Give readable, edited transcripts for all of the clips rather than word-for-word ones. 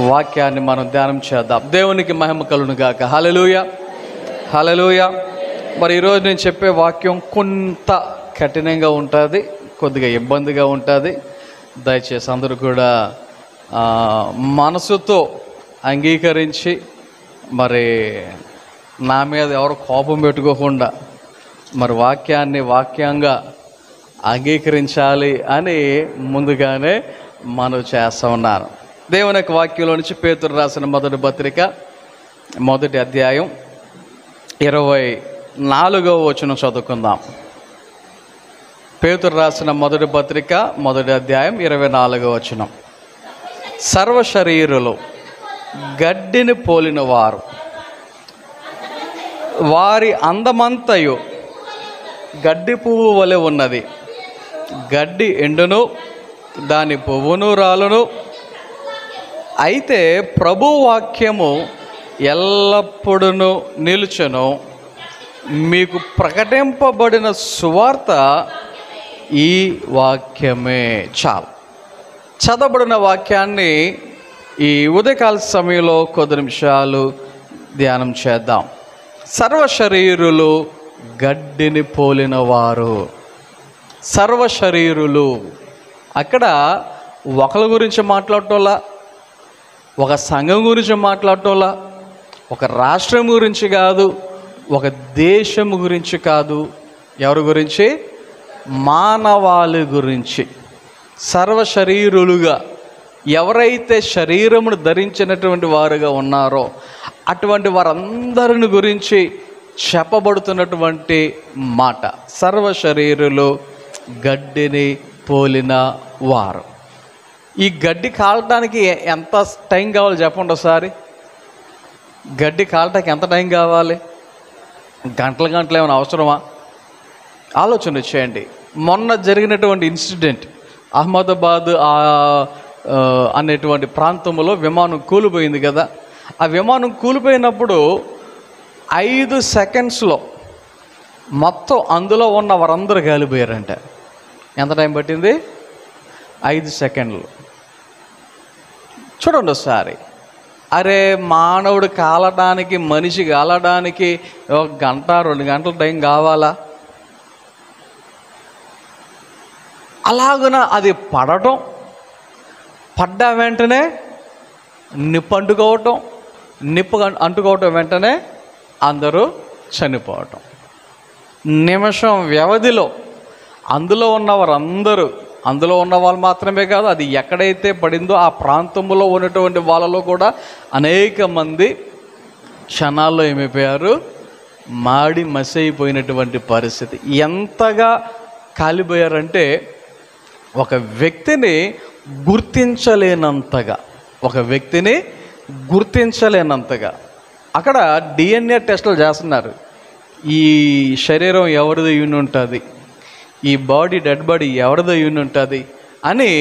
వాక్యాన్ని మనం ధ్యానం చేద్దాం. దేవునికి మహిమ కలుగును గాక. హల్లెలూయా, హల్లెలూయా. మరి ఈరోజు నేను చెప్పే వాక్యం కొంత కఠినంగా ఉంటుంది, కొద్దిగా ఇబ్బందిగా ఉంటుంది. దయచేసి అందరూ కూడా మనసుతో అంగీకరించి, మరి నా మీద ఎవరు కోపం పెట్టుకోకుండా మరి వాక్యంగా అంగీకరించాలి అని ముందుగానే మనం చేస్తూ ఉన్నాను. దేవుని యొక్క వాక్యంలో నుంచి పేతురు రాసిన మొదటి పత్రిక 1వ అధ్యాయం 24వ వచనం చదువుకుందాం. పేతురు రాసిన మొదటి పత్రిక 1వ అధ్యాయం 24వ వచనం. సర్వ శరీరులు గడ్డిని పోలిన వారు, వారి అందమంతయు గడ్డి పువ్వు వలె ఉన్నది. గడ్డి ఎండును, దాని పువ్వును రాలును. అయితే ప్రభు వాక్యము ఎల్లప్పుడూ నిలుచును. మీకు ప్రకటింపబడిన సువార్త ఈ వాక్యమే. చాలు. చదవబడిన వాక్యాన్ని ఈ ఉదయకాల సమయంలో కొద్ది నిమిషాలు ధ్యానం చేద్దాం. సర్వ శరీరులు గడ్డిని పోలిన వారు. సర్వ శరీరులు అక్కడ ఒకరి గురించి మాట్లాడటంలా, ఒక సంఘం గురించి మాట్లాడటంలా, ఒక రాష్ట్రం గురించి కాదు, ఒక దేశం గురించి కాదు. ఎవరి గురించి? మానవాళి గురించి. సర్వ శరీరులుగా ఎవరైతే శరీరమును ధరించినటువంటి వారుగా ఉన్నారో అటువంటి వారందరిని గురించి చెప్పబడుతున్నటువంటి మాట. సర్వ శరీరులు గడ్డిని పోలిన వారు. ఈ గడ్డి కాలటానికి ఎంత టైం కావాలి చెప్పండి ఒకసారి. గడ్డి కాలటానికి ఎంత టైం కావాలి? గంటలు ఏమైనా అవసరమా? ఆలోచన చేయండి. మొన్న జరిగినటువంటి ఇన్సిడెంట్, అహ్మదాబాద్ అనేటువంటి ప్రాంతంలో విమానం కూలిపోయింది కదా. ఆ విమానం కూలిపోయినప్పుడు 5 సెకండ్స్లో మొత్తం అందులో ఉన్న వారందరూ కాలిపోయారంట. ఎంత టైం పట్టింది? 5 సెకండ్లు. చూడండి ఒకసారి. అరే, మానవుడు కాలడానికి, మనిషి కాలడానికి 1 గంట 2 గంటల టైం కావాలా? అలాగున అది పడ్డ వెంటనే నిప్పు అంటుకోవటం వెంటనే అందరూ చనిపోవటం. నిమిషం వ్యవధిలో అందులో ఉన్న వాళ్ళు మాత్రమే కాదు, అది ఎక్కడైతే పడిందో ఆ ప్రాంతంలో ఉన్నటువంటి వాళ్ళలో కూడా అనేక మంది క్షణాల్లో ఏమైపోయారు? మాడి మసైపోయినటువంటి పరిస్థితి. ఎంతగా కాలిపోయారంటే ఒక వ్యక్తిని గుర్తించలేనంతగా అక్కడ DNA టెస్టులు చేస్తున్నారు. ఈ శరీరం ఎవరిది యూని ఉంటుంది, ఈ డెడ్ బాడీ ఎవరిదో యూని ఉంటుంది అని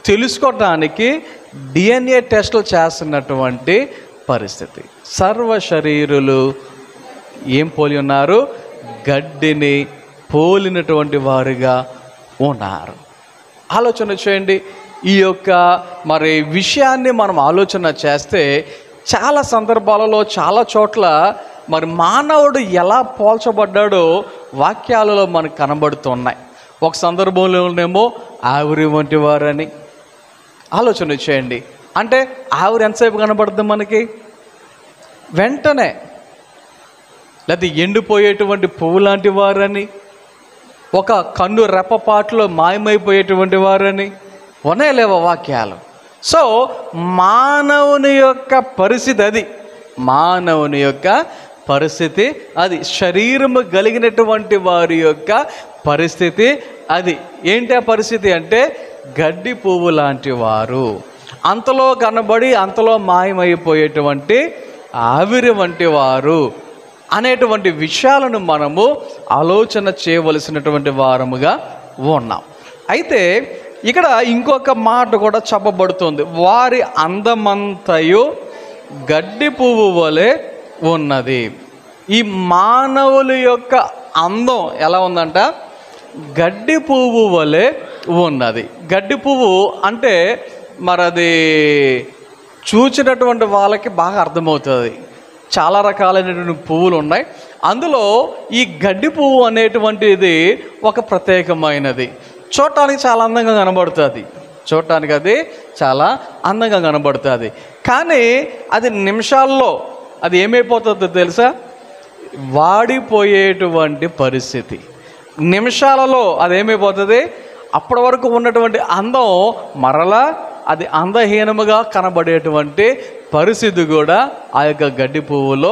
తెలుసుకోవటానికి DNA టెస్టులు చేస్తున్నటువంటి పరిస్థితి. సర్వ శరీరులు ఏం పోలి ఉన్నారు? గడ్డిని పోలినటువంటి వారుగా ఉన్నారు. ఆలోచన చేయండి. ఈ యొక్క మరి విషయాన్ని మనం ఆలోచన చేస్తే చాలా సందర్భాలలో, చాలా చోట్ల మరి మానవుడు ఎలా పోల్చబడ్డాడో వాక్యాలలో మనకు కనబడుతున్నాయి. ఒక సందర్భంలోనేమో ఆవిరి వంటి వారని. ఆలోచన చేయండి. అంటే ఆవిరి ఎంతసేపు కనబడుతుంది మనకి? వెంటనే. లేదా ఎండిపోయేటువంటి పువ్వు లాంటి వారని, ఒక కన్ను రెప్పపాటులో మాయమైపోయేటువంటి వారని ఉన్నాయలేవో వాక్యాలు. సో మానవుని యొక్క పరిస్థితి అది శరీరము కలిగినటువంటి వారి యొక్క పరిస్థితి అది. ఏంటి ఆ పరిస్థితి అంటే గడ్డి పువ్వు లాంటి వారు, అంతలో కనబడి అంతలో మాయమైపోయేటువంటి ఆవిరి వంటి వారు అనేటువంటి విషయాలను మనము ఆలోచన చేయవలసినటువంటి వారముగా ఉన్నాం. అయితే ఇక్కడ ఇంకొక మాట కూడా చెప్పబడుతుంది. వారి అందమంతయు గడ్డి పువ్వు వలె ఉన్నది. ఈ మానవుల యొక్క అందం ఎలా ఉందంట? గడ్డి పువ్వు వలె ఉన్నది. గడ్డి పువ్వు అంటే మరి అది చూసినటువంటి వాళ్ళకి బాగా అర్థమవుతుంది. చాలా రకాలైనటువంటి పువ్వులు ఉన్నాయి. అందులో ఈ గడ్డి పువ్వు అనేటువంటిది ఒక ప్రత్యేకమైనది. చూడటానికి చాలా అందంగా కనబడుతుంది. చూడటానికి అది చాలా అందంగా కనబడుతుంది. కానీ అది నిమిషాల్లో అది ఏమైపోతుందో తెలుసా? వాడిపోయేటువంటి పరిస్థితి. నిమిషాలలో అది ఏమైపోతుంది? అప్పటి వరకు ఉన్నటువంటి అందం మరలా అది అందహీనముగా కనబడేటువంటి పరిస్థితి కూడా ఆ యొక్క గడ్డి పువ్వులో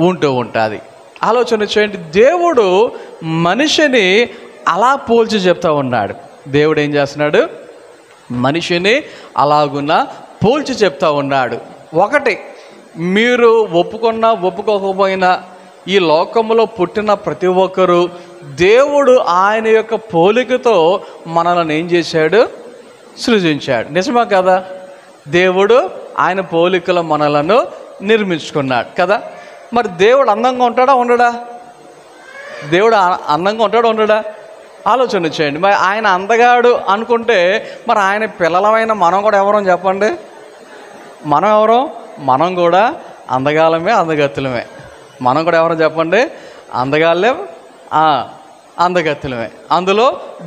ఉంటూ ఉంటుంది. ఆలోచన చేయండి. దేవుడు మనిషిని అలా పోల్చి చెప్తా ఉన్నాడు. దేవుడు ఏం చేస్తున్నాడు? మనిషిని అలాగున పోల్చి చెప్తా ఉన్నాడు. ఒకటి, మీరు ఒప్పుకున్నా ఒప్పుకోకపోయినా ఈ లోకంలో పుట్టిన ప్రతి ఒక్కరూ దేవుడు ఆయన యొక్క పోలికతో మనల్ని ఏం చేశాడు? సృజించాడు. నిజమా కదా? దేవుడు ఆయన పోలికలో మనలను నిర్మించుకున్నాడు కదా. మరి దేవుడు అందంగా ఉంటాడా ఉండడా? దేవుడు అందంగా ఉంటాడా ఉండడా? ఆలోచన చేయండి. మరి ఆయన అందగాడు అనుకుంటే మరి ఆయన పిల్లలమైన మనం కూడా ఎవరో చెప్పండి. మనం ఎవరో? మనం కూడా అందగాలమే, అందగత్తులమే. మనం కూడా ఎవరో చెప్పండి? అందగాళ్ళే, అందగత్తులమే. అందులో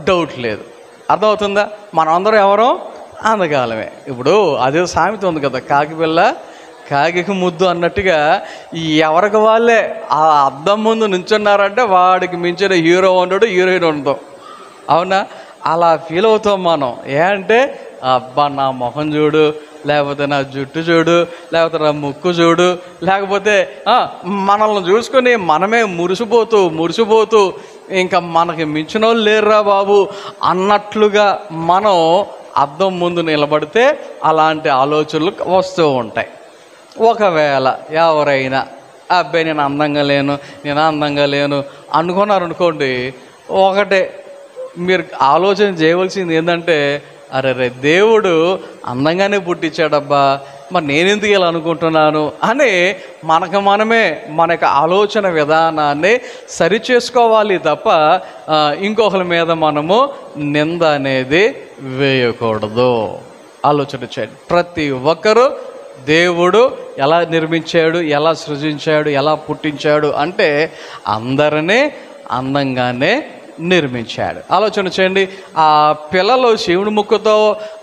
డౌట్ లేదు. అర్థమవుతుందా? మనం అందరం ఎవరో అందగాలమే. ఇప్పుడు అదే సామెత ఉంది కదా, కాకి పిల్ల కాకికి ముద్దు అన్నట్టుగా ఎవరికి వాళ్ళే ఆ అద్దం ముందు నుంచున్నారంటే వాడికి మించిన హీరో ఉండడు, హీరోయిన్ ఉండదు. అవునా? అలా ఫీల్ అవుతాం మనం. అంటే అబ్బా నా మొహం చూడు, లేకపోతే నా జుట్టు చూడు, లేకపోతే నా ముక్కు చూడు, లేకపోతే మనల్ని చూసుకొని మనమే మురిసిపోతూ ఇంకా మనకి మించిన వాళ్ళు లేరురా బాబు అన్నట్లుగా మనం అద్దం ముందు నిలబడితే అలాంటి ఆలోచనలు వస్తూ ఉంటాయి. ఒకవేళ ఎవరైనా అబ్బాయి నేను అందంగా లేను అనుకున్నారనుకోండి, ఒకటే మీరు ఆలోచన చేయవలసింది ఏంటంటే, అరే దేవుడు అందంగానే పుట్టించాడబ్బా, మరి నేనెందుకు ఇలా అనుకుంటున్నాను అని మనమే మన యొక్క ఆలోచన విధానాన్ని సరిచేసుకోవాలి తప్ప ఇంకొకరి మీద మనము నింద అనేది వేయకూడదు. ఆలోచన చేయండి. ప్రతి ఒక్కరూ దేవుడు ఎలా నిర్మించాడు, ఎలా సృజించాడు, ఎలా పుట్టించాడు అంటే అందరినీ అందంగానే నిర్మించాడు. ఆలోచన చేయండి. ఆ పిల్లలు శివుని ముక్కుతో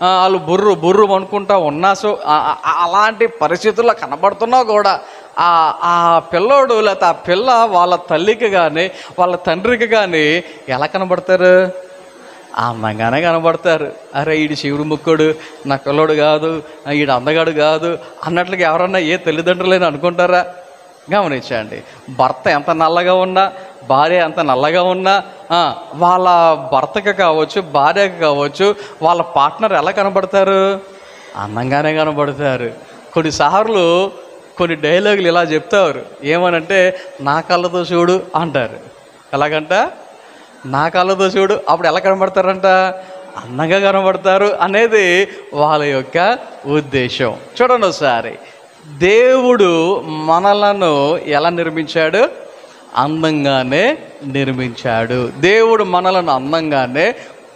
వాళ్ళు బుర్రు అనుకుంటా ఉన్నా అలాంటి పరిస్థితుల్లో కనబడుతున్నా కూడా ఆ పిల్లోడు లేకపోతే ఆ పిల్ల వాళ్ళ తల్లికి కానీ వాళ్ళ తండ్రికి కానీ ఎలా కనబడతారు? అందంగానే కనబడతారు. అరే ఈడు శివుడు ముక్కుడు, నా పిల్లోడు కాదు, ఈడు అందగాడు కాదు అన్నట్లుగా ఎవరన్నా ఏ తల్లిదండ్రులైనా అనుకుంటారా? గమనించండి. భర్త ఎంత నల్లగా ఉన్నా, భార్య ఎంత నల్లగా ఉన్నా వాళ్ళ భర్తకి కావచ్చు, భార్యకి కావచ్చు, వాళ్ళ పార్ట్నర్ ఎలా కనబడతారు? అందంగానే కనబడతారు. కొన్నిసార్లు కొన్ని డైలాగులు ఇలా చెప్తారు. ఏమనంటే నా కళ్ళతో చూడు అంటారు. ఎలాగంట? నా కళ్ళతో చూడు. అప్పుడు ఎలా కనబడతారంట? అందంగా కనబడతారు అనేది వాళ్ళ యొక్క ఉద్దేశం. చూడండి ఒకసారి. దేవుడు మనలను ఎలా నిర్మించాడు? అందంగానే నిర్మించాడు. దేవుడు మనలను అందంగానే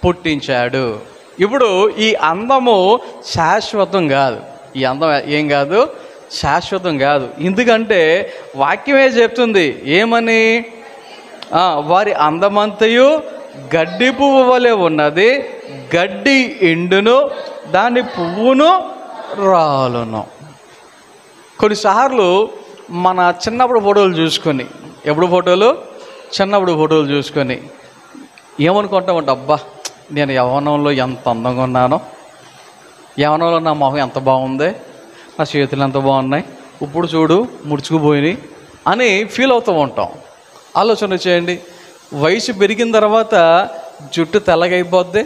పుట్టించాడు. ఇప్పుడు ఈ అందము శాశ్వతం కాదు. ఈ అందం ఏం కాదు? శాశ్వతం కాదు. ఎందుకంటే వాక్యమే చెప్తుంది. ఏమని? వారి అందమంతయు గడ్డి పువ్వు వలె ఉన్నది, గడ్డి ఎండును, దాని పువ్వును రాలును. కొన్నిసార్లు మన చిన్నప్పుడు ఫోటోలు చూసుకొని, ఎప్పుడు ఫోటోలు? చిన్నప్పుడు ఫోటోలు చూసుకొని ఏమనుకుంటామంటే, అబ్బా నేను యవ్వనంలో ఎంత అందంగా ఉన్నానో, యవ్వనంలో నా మొహం ఎంత బాగుంది, నా చేతులు ఎంత బాగున్నాయి, ఇప్పుడు చూడు ముడుచుకుపోయినాయి అని ఫీల్ అవుతూ ఉంటాం. ఆలోచన చేయండి. వయసు పెరిగిన తర్వాత జుట్టు తెల్లగైపోద్ది,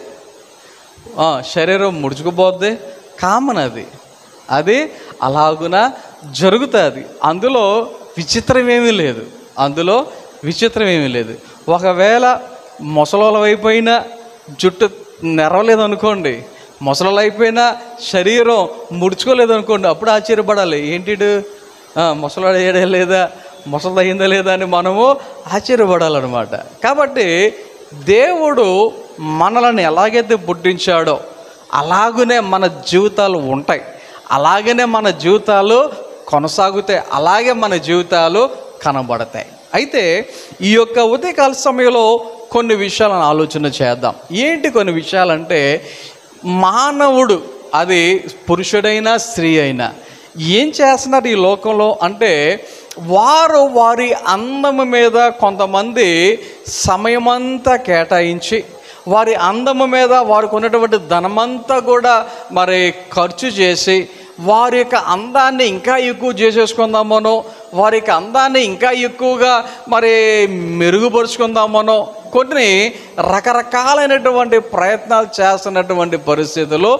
శరీరం ముడుచుకుపోద్ది. కామన్ అది అలాగున జరుగుతుంది. అందులో విచిత్రమేమీ లేదు. ఒకవేళ ముసలోళ్ళ అయిపోయినా జుట్టు నెరవలేదనుకోండి, ముసలోళ్ళు అయిపోయినా శరీరం ముడుచుకోలేదనుకోండి, అప్పుడు ఆశ్చర్యపడాలి. ఏంటిడు ముసలాడు అయ్యాడే లేదా, ముసలి అయిందా లేదా అని మనము ఆశ్చర్యపడాలన్నమాట. కాబట్టి దేవుడు మనల్ని ఎలాగైతే పుట్టించాడో అలాగునే మన జీవితాలు ఉంటాయి. అలాగనే మన జీవితాలు కొనసాగుతాయి, అలాగే మన జీవితాలు కనబడతాయి. అయితే ఈ యొక్క ఉదయకాల సమయంలో కొన్ని విషయాలను ఆలోచన చేద్దాం. ఏంటి కొన్ని విషయాలంటే, మానవుడు అది పురుషుడైనా స్త్రీ అయినా ఏం చేస్తున్నారు ఈ లోకంలో అంటే, వారి అందము మీద కొంతమంది సమయమంతా కేటాయించి, వారి అందము మీద వారికి ఉన్నటువంటి ధనమంతా కూడా మరి ఖర్చు చేసి, వారి యొక్క అందాన్ని ఇంకా ఎక్కువ చేసేసుకుందామనో, వారి యొక్క అందాన్ని ఇంకా ఎక్కువగా మరి మెరుగుపరుచుకుందామనో కొన్ని రకరకాలైనటువంటి ప్రయత్నాలు చేస్తున్నటువంటి పరిస్థితులు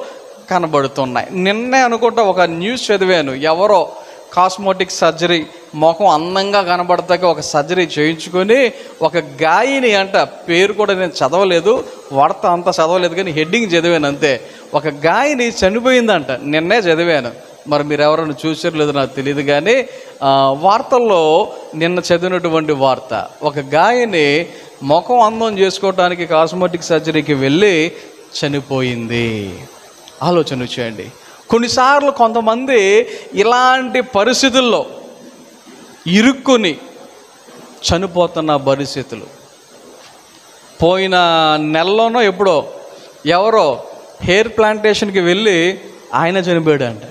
కనబడుతున్నాయి. నిన్నే అనుకుంటా ఒక న్యూస్ చదివాను, ఎవరో కాస్మెటిక్ సర్జరీ, ముఖం అందంగా కనబడతాక ఒక సర్జరీ చేయించుకొని ఒక గాయని అంట, పేరు కూడా నేను చదవలేదు, వార్త అంతా చదవలేదు కానీ హెడ్డింగ్ చదివాను అంతే. ఒక గాయని చనిపోయిందంట, నిన్నే చదివాను. మరి మీరు ఎవరైనా చూసారో లేదో నాకు తెలియదు కానీ వార్తల్లో నిన్న చదివినటువంటి వార్త, ఒక గాయని ముఖం అందం చేసుకోవడానికి కాస్మెటిక్ సర్జరీకి వెళ్ళి చనిపోయింది. ఆలోచన చేయండి. కొన్నిసార్లు కొంతమంది ఇలాంటి పరిస్థితుల్లో ఇరుక్కుని చనిపోతున్న పరిస్థితులు. పోయిన నెలలోనో ఎప్పుడో ఎవరో హెయిర్ ప్లాంటేషన్కి వెళ్ళి ఆయన చనిపోయాడు అంట.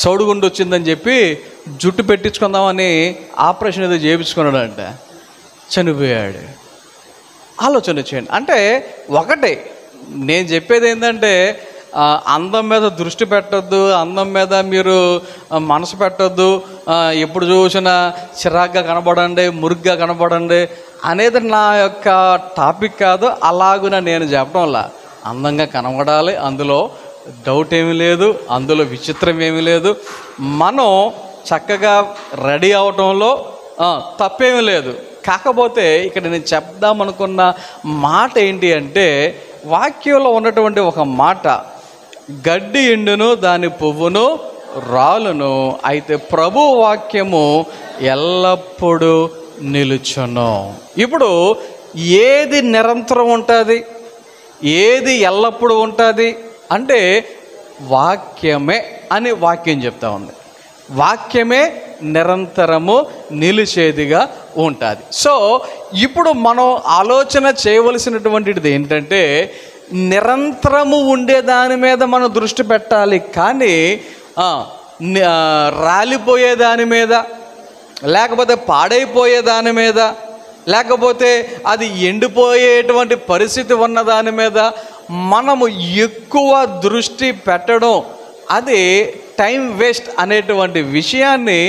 సౌడుగుండు వచ్చిందని చెప్పి జుట్టు పెట్టించుకుందామని ఆపరేషన్ ఏదో చేయించుకున్నాడు అంట, చనిపోయాడు. ఆలోచన చేయండి. అంటే ఒకటే నేను చెప్పేది ఏంటంటే, అందం మీద దృష్టి పెట్టద్దు, అందం మీద మీరు మనసు పెట్టద్దు, ఎప్పుడు చూసినా చిరాగ్గా కనబడండి, మురుగ్గా కనబడండి అనేది నా యొక్క టాపిక్ కాదు. అలాగున నేను చెప్పడంలా, అందంగా కనబడాలి, అందులో డౌట్ ఏమీ లేదు, అందులో విచిత్రం ఏమీ లేదు. మనం చక్కగా రెడీ అవటంలో తప్పేమీ లేదు. కాకపోతే ఇక్కడ నేను చెప్దామనుకున్న మాట ఏంటి అంటే, వాక్యంలో ఉన్నటువంటి ఒక మాట, గడ్డి ఎండును దాని పువ్వును రాలును, అయితే ప్రభు వాక్యము ఎల్లప్పుడూ నిలుచును. ఇప్పుడు ఏది నిరంతరం ఉంటుంది, ఏది ఎల్లప్పుడూ ఉంటుంది అంటే వాక్యమే అని వాక్యం చెప్తా ఉంది. వాక్యమే నిరంతరము నిలిచేదిగా ఉంటుంది. సో ఇప్పుడు మనం ఆలోచన చేయవలసినటువంటిది ఏంటంటే, నిరంతరము ఉండే దాని మీద మనం దృష్టి పెట్టాలి. కానీ రాలిపోయే దాని మీద, లేకపోతే పాడైపోయే దాని మీద, లేకపోతే అది ఎండిపోయేటువంటి పరిస్థితి ఉన్న దాని మీద మనము ఎక్కువ దృష్టి పెట్టడం, అది టైం వేస్ట్ అనేటువంటి విషయాన్ని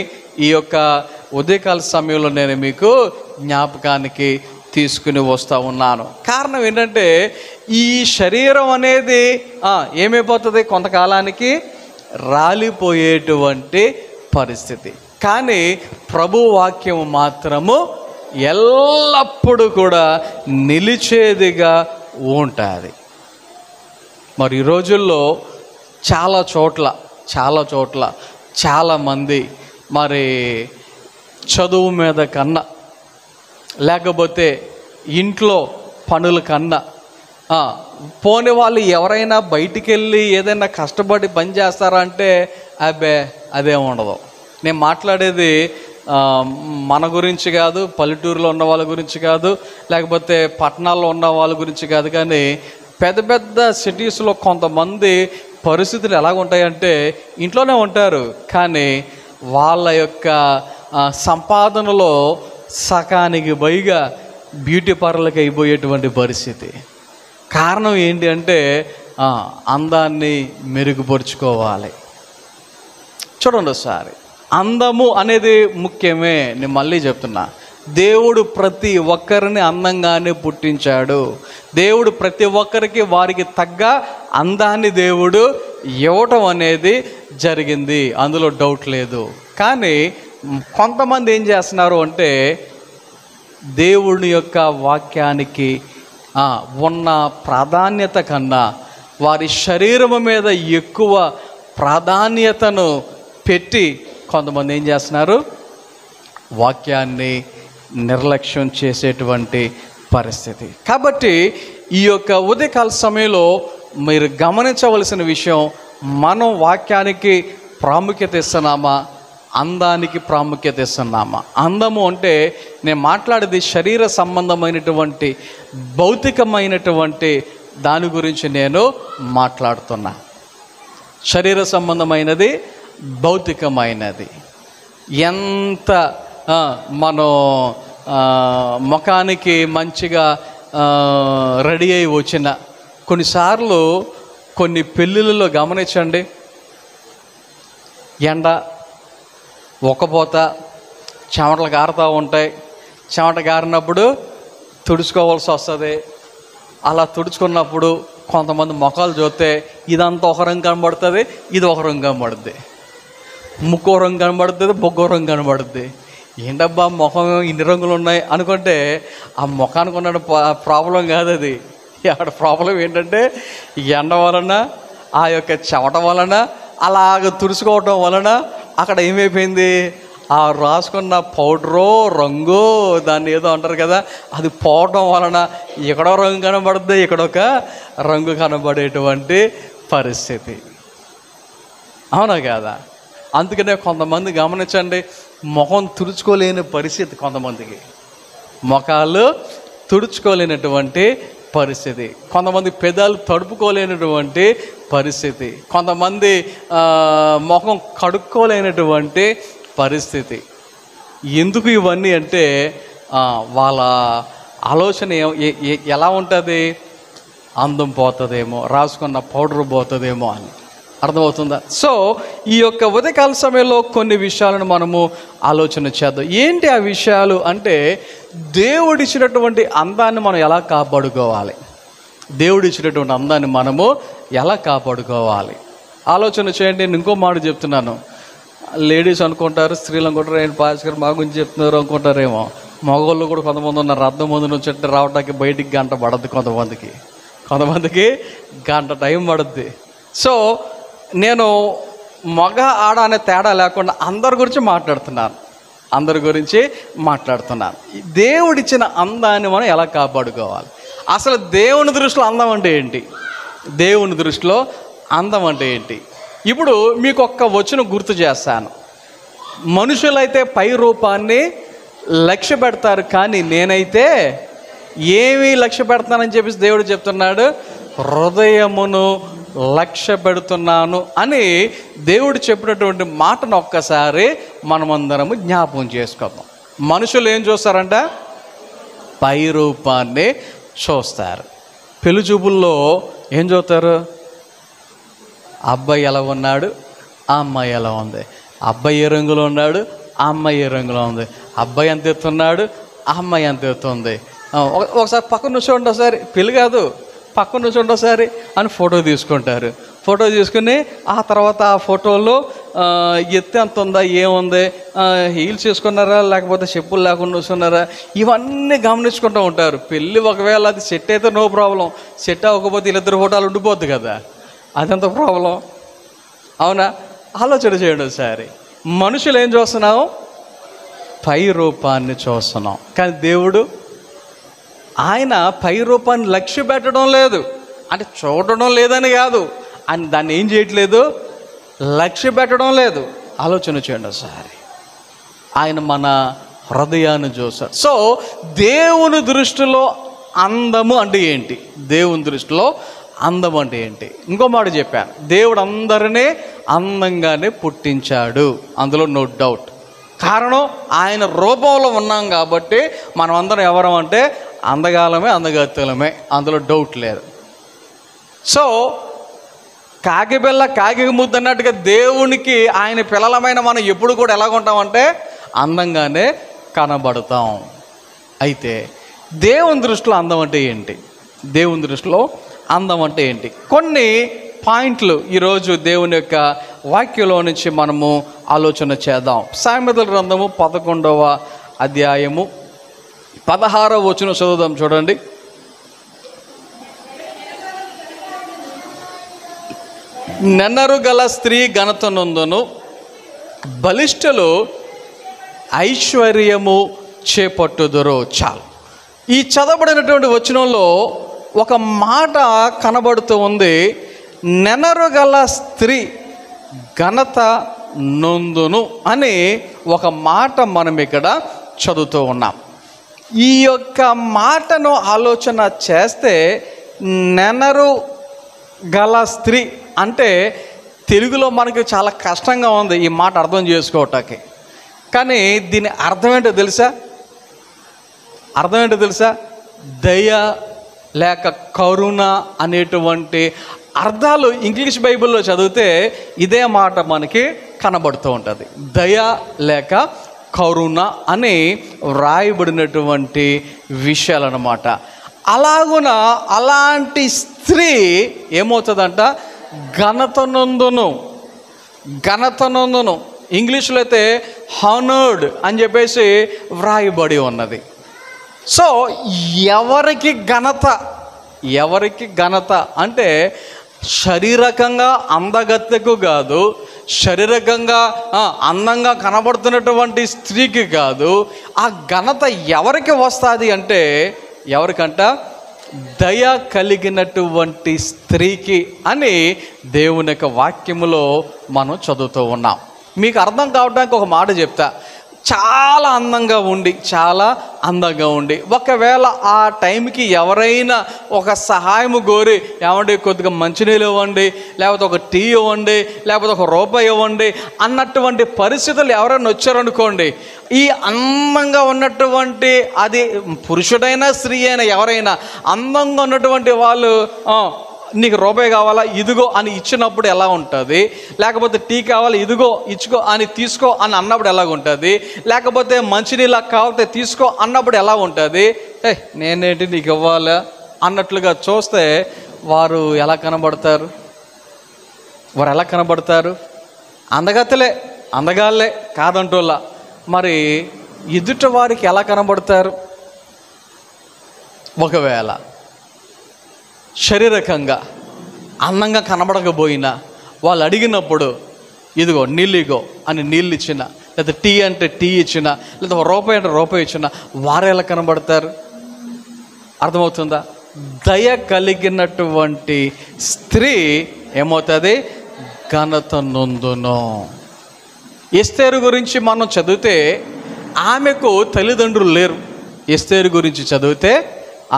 ఈ యొక్క ఉదయకాల సమయంలో నేను మీకు జ్ఞాపకానికి తీసుకుని వస్తూ ఉన్నాను. కారణం ఏంటంటే, ఈ శరీరం అనేది ఏమైపోతుంది, కొంతకాలానికి రాలిపోయేటువంటి పరిస్థితి. కానీ ప్రభు వాక్యం మాత్రము ఎల్లప్పుడూ కూడా నిలిచేదిగా ఉంటుంది. మరి ఈ రోజుల్లో చాలా చోట్ల చాలామంది మరి చదువు మీద కన్నా, లేకపోతే ఇంట్లో పనుల కన్నా, పోని వాళ్ళు ఎవరైనా బయటికి వెళ్ళి ఏదైనా కష్టపడి పని చేస్తారా అంటే అబ్బే అదేం ఉండదు. నేను మాట్లాడేది మన గురించి కాదు, పల్లెటూరులో ఉన్న వాళ్ళ గురించి కాదు, లేకపోతే పట్టణాల్లో ఉన్న వాళ్ళ గురించి కాదు. కానీ పెద్ద పెద్ద సిటీస్లో కొంతమంది పరిస్థితులు ఎలాగుంటాయంటే, ఇంట్లోనే ఉంటారు కానీ వాళ్ళ యొక్క సంపాదనలో సకానికి పైగా బ్యూటీ పార్లర్కి అయిపోయేటువంటి పరిస్థితి. కారణం ఏంటి అంటే, అందాన్ని మెరుగుపరుచుకోవాలి. చూడండి ఒకసారి, అందము అనేది ముఖ్యమే. నేను మళ్ళీ చెప్తున్నా, దేవుడు ప్రతి ఒక్కరిని అందంగానే పుట్టించాడు. దేవుడు ప్రతి ఒక్కరికి వారికి తగ్గ అందాన్ని దేవుడు ఇవ్వటం అనేది జరిగింది, అందులో డౌట్ లేదు. కానీ కొంతమంది ఏం చేస్తున్నారు అంటే, దేవుని యొక్క వాక్యానికి ఉన్న ప్రాధాన్యత కన్నా వారి శరీరము మీద ఎక్కువ ప్రాధాన్యతను పెట్టి కొంతమంది ఏం చేస్తున్నారు, వాక్యాన్ని నిర్లక్ష్యం చేసేటువంటి పరిస్థితి. కాబట్టి ఈ యొక్క ఉదయకాల సమయంలో మీరు గమనించవలసిన విషయం, మనం వాక్యానికి ప్రాముఖ్యత ఇస్తున్నామా, అందానికి ప్రాముఖ్యత ఇస్తున్నామా? అందము అంటే నేను మాట్లాడేది శరీర సంబంధమైనటువంటి భౌతికమైనటువంటి దాని గురించి నేను మాట్లాడుతున్నా. శరీర సంబంధమైనది, భౌతికమైనది. ఎంత మనం ముఖానికి మంచిగా రెడీ అయి వచ్చిన కొన్నిసార్లు కొన్ని పెళ్ళిళ్ళలో గమనించండి, ఎండ ఒక్కపోత చెమటలు గారుతూ ఉంటాయి. చెమట గారినప్పుడు తుడుచుకోవాల్సి వస్తుంది. అలా తుడుచుకున్నప్పుడు కొంతమంది ముఖాలు చూస్తే ఇదంతా ఒక రంగు కనబడుతుంది, ఇది ఒక రంగు కనబడుద్ది. ముక్కో రంగు కనబడుతుంది, బొగ్గో రంగు కనబడుద్ది. ఏంటబ్బా ముఖం ఇన్ని రంగులు ఉన్నాయి అనుకుంటే ఆ ముఖానికి ఉన్న ప్రాబ్లం కాదు అది. అక్కడ ప్రాబ్లం ఏంటంటే ఎండ వలన, ఆ యొక్క చెమట వలన, అలాగ తుడుచుకోవటం వలన అక్కడ ఏమైపోయింది, ఆ రాసుకున్న పౌడరో రంగు దాన్ని ఏదో అంటారు కదా, అది పోవటం వలన ఎక్కడో రంగు కనబడుద్ది, ఇక్కడొక రంగు కనబడేటువంటి పరిస్థితి. అవునా కాదా? అందుకనే కొంతమంది గమనించండి, ముఖం తుడుచుకోలేని పరిస్థితి. కొంతమందికి ముఖాలు తుడుచుకోలేనటువంటి పరిస్థితి, కొంతమంది పెదాలు తడుపుకోలేనటువంటి పరిస్థితి, కొంతమంది ముఖం కడుక్కోలేనటువంటి పరిస్థితి. ఎందుకు ఇవన్నీ అంటే వాళ్ళ ఆలోచన ఎలా ఉంటుంది, అందం పోతుందేమో, రాసుకున్న పౌడర్ పోతుందేమో అని. అర్థమవుతుందా? సో ఈ యొక్క ఉదయకాల సమయంలో కొన్ని విషయాలను మనము ఆలోచన చేద్దాం. ఏంటి ఆ విషయాలు అంటే, దేవుడిచ్చినటువంటి అందాన్ని మనం ఎలా కాపాడుకోవాలి, దేవుడిచ్చినటువంటి అందాన్ని మనము ఎలా కాపాడుకోవాలి ఆలోచన చేయండి. నేను ఇంకో మాట చెప్తున్నాను. లేడీస్ అనుకుంటారు, స్త్రీలు అనుకుంటారు, ఏంటి పాస్టర్ గారు మా గురించి చెప్తున్నారు అనుకుంటారేమో. మగవాళ్ళు కూడా కొంతమంది ఉన్నారు, అర్థం ముందు నుంచి అంటే రావడానికి బయటికి గంట పడద్దు, కొంతమందికి గంట టైం పడుద్ది. సో నేను మగ ఆడ అనే తేడా లేకుండా అందరి గురించి మాట్లాడుతున్నాను. దేవుడిచ్చిన అందాన్ని మనం ఎలా కాపాడుకోవాలి? అసలు దేవుని దృష్టిలో అందం అంటే ఏంటి? అందం అంటే ఏంటి? ఇప్పుడు మీకు ఒక్క వచనం గుర్తు చేస్తాను. మనుషులైతే పై రూపాన్ని లక్ష్య పెడతారు, కానీ నేనైతే ఏమీ లక్ష్య పెడతానని చెప్పేసి దేవుడు చెప్తున్నాడు. హృదయమును లక్ష్య పెడుతున్నాను అని దేవుడు చెప్పినటువంటి మాటను ఒక్కసారి మనమందరము జ్ఞాపకం చేసుకోదాం. మనుషులు ఏం చూస్తారంట? పై రూపాన్ని చూస్తారు. పెళ్లి చూపుల్లో ఏం చూస్తారు? అబ్బాయి ఎలా ఉన్నాడు, ఆ అమ్మాయి ఎలా ఉంది, అబ్బాయి ఏ రంగులో ఉన్నాడు, ఆ అమ్మాయి ఏ రంగులో ఉంది, అబ్బాయి ఎంత ఎత్తున్నాడు, ఆ అమ్మాయి ఎంత ఎత్తుంది. ఒకసారి పక్కన చూడండి, ఒకసారి పెళ్ళి కాదు, పక్కన చూడండి ఒకసారి అని ఫోటో తీసుకుంటారు. ఫోటో తీసుకుని ఆ తర్వాత ఆ ఫోటోలో ఎత్తు ఎంత ఉందా, ఏముంది, హీల్స్ వేసుకున్నారా లేకపోతే చెప్పులు లేకుండా చూసుకున్నారా, ఇవన్నీ గమనించుకుంటూ ఉంటారు. పెళ్ళి ఒకవేళ అది సెట్ అయితే నో ప్రాబ్లం, సెట్ అవ్వకపోతే వీళ్ళిద్దరు ఫోటోలు ఉండిపోద్ది కదా, అదెంత ప్రాబ్లం? అవునా? ఆలోచన చేయండి ఒకసారి. మనుషులు ఏం చూస్తున్నాం? పై రూపాన్ని చూస్తున్నాం. కానీ దేవుడు ఆయన పై రూపాన్ని లక్ష్య పెట్టడం లేదు, అంటే చూడడం లేదని కాదు, అని దాన్ని ఏం చేయట్లేదు, లక్ష్య పెట్టడం లేదు. ఆలోచన చేయండి ఒకసారి. ఆయన మన హృదయాన్ని చూస్తాడు. సో దేవుని దృష్టిలో అందము అంటే ఏంటి? దేవుని దృష్టిలో అందం అంటే ఏంటి? ఇంకో మాట చెప్పాను, దేవుడు అందరినీ అందంగానే పుట్టించాడు, అందులో నో డౌట్. కారణం ఆయన రూపంలో ఉన్నాం కాబట్టి మనం అందరం ఎవరం అంటే అందగాలమే, అందగత్తెలమే, అందులో డౌట్ లేదు. సో కాకి పిల్ల కాకి ముద్దు అన్నట్టుగా దేవునికి ఆయన పిల్లలమైన మనం ఎప్పుడు కూడా ఎలాగుంటామంటే అందంగానే కనబడతాం. అయితే దేవుని దృష్టిలో అందం అంటే ఏంటి? దేవుని దృష్టిలో అందం అంటే ఏంటి? కొన్ని పాయింట్లు ఈరోజు దేవుని యొక్క వాక్యంలో నుంచి మనము ఆలోచన చేద్దాం. సామెతల గ్రంథము 11వ అధ్యాయము 16వ వచనం చదువుదాం. చూడండి. నెన్నరు గల స్త్రీ ఘనత నొందును, బలిష్ఠులు ఐశ్వర్యము చేపట్టుదురు. చాలు. ఈ చదవబడినటువంటి వచనంలో ఒక మాట కనబడుతూ ఉంది, నెనరు గల స్త్రీ ఘనత నొందును అని ఒక మాట మనం ఇక్కడ చదువుతూ ఉన్నాం. ఈ యొక్క మాటను ఆలోచన చేస్తే నెనరు గల స్త్రీ అంటే తెలుగులో మనకి చాలా కష్టంగా ఉంది ఈ మాట అర్థం చేసుకోవటానికి. కానీ దీని అర్థం ఏంటో తెలుసా? దయ లేక కరుణ అనేటువంటి అర్థాలు ఇంగ్లీష్ బైబిల్లో చదివితే ఇదే మాట మనకి కనబడుతూ ఉంటుంది. దయ లేక కరుణ అని వ్రాయబడినటువంటి విషయాలన్నమాట. అలాగున అలాంటి స్త్రీ ఏమవుతుందంట? ఘనత నొందును. ఇంగ్లీష్లో అయితే హానర్డ్ అని చెప్పేసి వ్రాయబడి ఉన్నది. సో ఎవరికి ఘనత అంటే శారీరకంగా అందగత్తెకు కాదు, శారీరకంగా అందంగా కనబడుతున్నటువంటి స్త్రీకి కాదు. ఆ ఘనత ఎవరికి వస్తుంది అంటే ఎవరికంట? దయ కలిగినటువంటి స్త్రీకి అని దేవుని యొక్క వాక్యములో మనం చదువుతూ ఉన్నాం. మీకు అర్థం కావడానికి ఒక మాట చెప్తా. చాలా అందంగా ఉండి ఒకవేళ ఆ టైంకి ఎవరైనా ఒక సహాయము కోరి, ఏమండి కొద్దిగా మంచినీళ్ళు ఇవ్వండి, లేకపోతే ఒక టీ ఇవ్వండి, లేకపోతే ఒక రూపాయి ఇవ్వండి అన్నటువంటి పరిస్థితులు ఎవరైనా వచ్చారనుకోండి, ఈ అందంగా ఉన్నటువంటి అది పురుషుడైనా స్త్రీ అయినా ఎవరైనా అందంగా ఉన్నటువంటి వాళ్ళు నీకు రూపాయి కావాలా ఇదిగో అని ఇచ్చినప్పుడు ఎలా ఉంటుంది? లేకపోతే టీ కావాలి ఇదిగో ఇచ్చుకో అని తీసుకో అని అన్నప్పుడు ఎలా ఉంటుంది? లేకపోతే మంచినీళ్ళ కావాలంటే తీసుకో అన్నప్పుడు ఎలా ఉంటుంది? నేనేంటి నీకు ఇవ్వాలా అన్నట్లుగా చూస్తే వారు ఎలా కనబడతారు? అందగాళ్ళే కాదంటోళ్ళ. మరి ఎదుట వారికి ఎలా కనబడతారు? ఒకవేళ శారీరకంగా అందంగా కనబడకపోయినా వాళ్ళు అడిగినప్పుడు ఇదిగో నీళ్ళిగో అని నీళ్ళు ఇచ్చిన, లేదా టీ అంటే టీ ఇచ్చిన, లేదా రూపాయి అంటే రూపాయి ఇచ్చిన, వారు ఎలా కనబడతారు? అర్థమవుతుందా? దయ కలిగినటువంటి స్త్రీ ఏమవుతుంది? ఘనత నొందును. ఎస్తేరు గురించి మనం చదివితే ఆమెకు తల్లిదండ్రులు లేరు. ఎస్తేరు గురించి చదివితే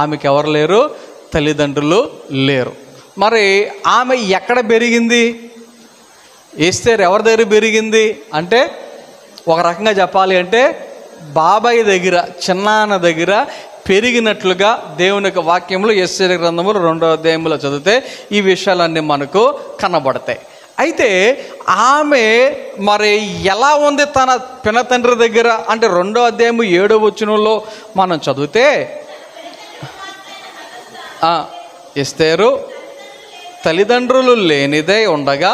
ఆమెకు ఎవరు లేరు? తల్లిదండ్రులు లేరు. మరి ఆమె ఎక్కడ పెరిగింది? ఎస్తేరు ఎవరి దగ్గర పెరిగింది అంటే ఒక రకంగా చెప్పాలి అంటే బాబాయ్ దగ్గర, చిన్నాన్న దగ్గర పెరిగినట్లుగా దేవుని యొక్క వాక్యంలో ఎస్తేరు గ్రంథములు 2వ అధ్యాయంలో చదివితే ఈ విషయాలన్నీ మనకు కనబడతాయి. అయితే ఆమె మరి ఎలా ఉంది తన పినతండ్రి దగ్గర అంటే 2వ అధ్యాయము 7వ వచనంలో మనం చదివితే ఎస్తేరు తల్లిదండ్రులు లేనిదై ఉండగా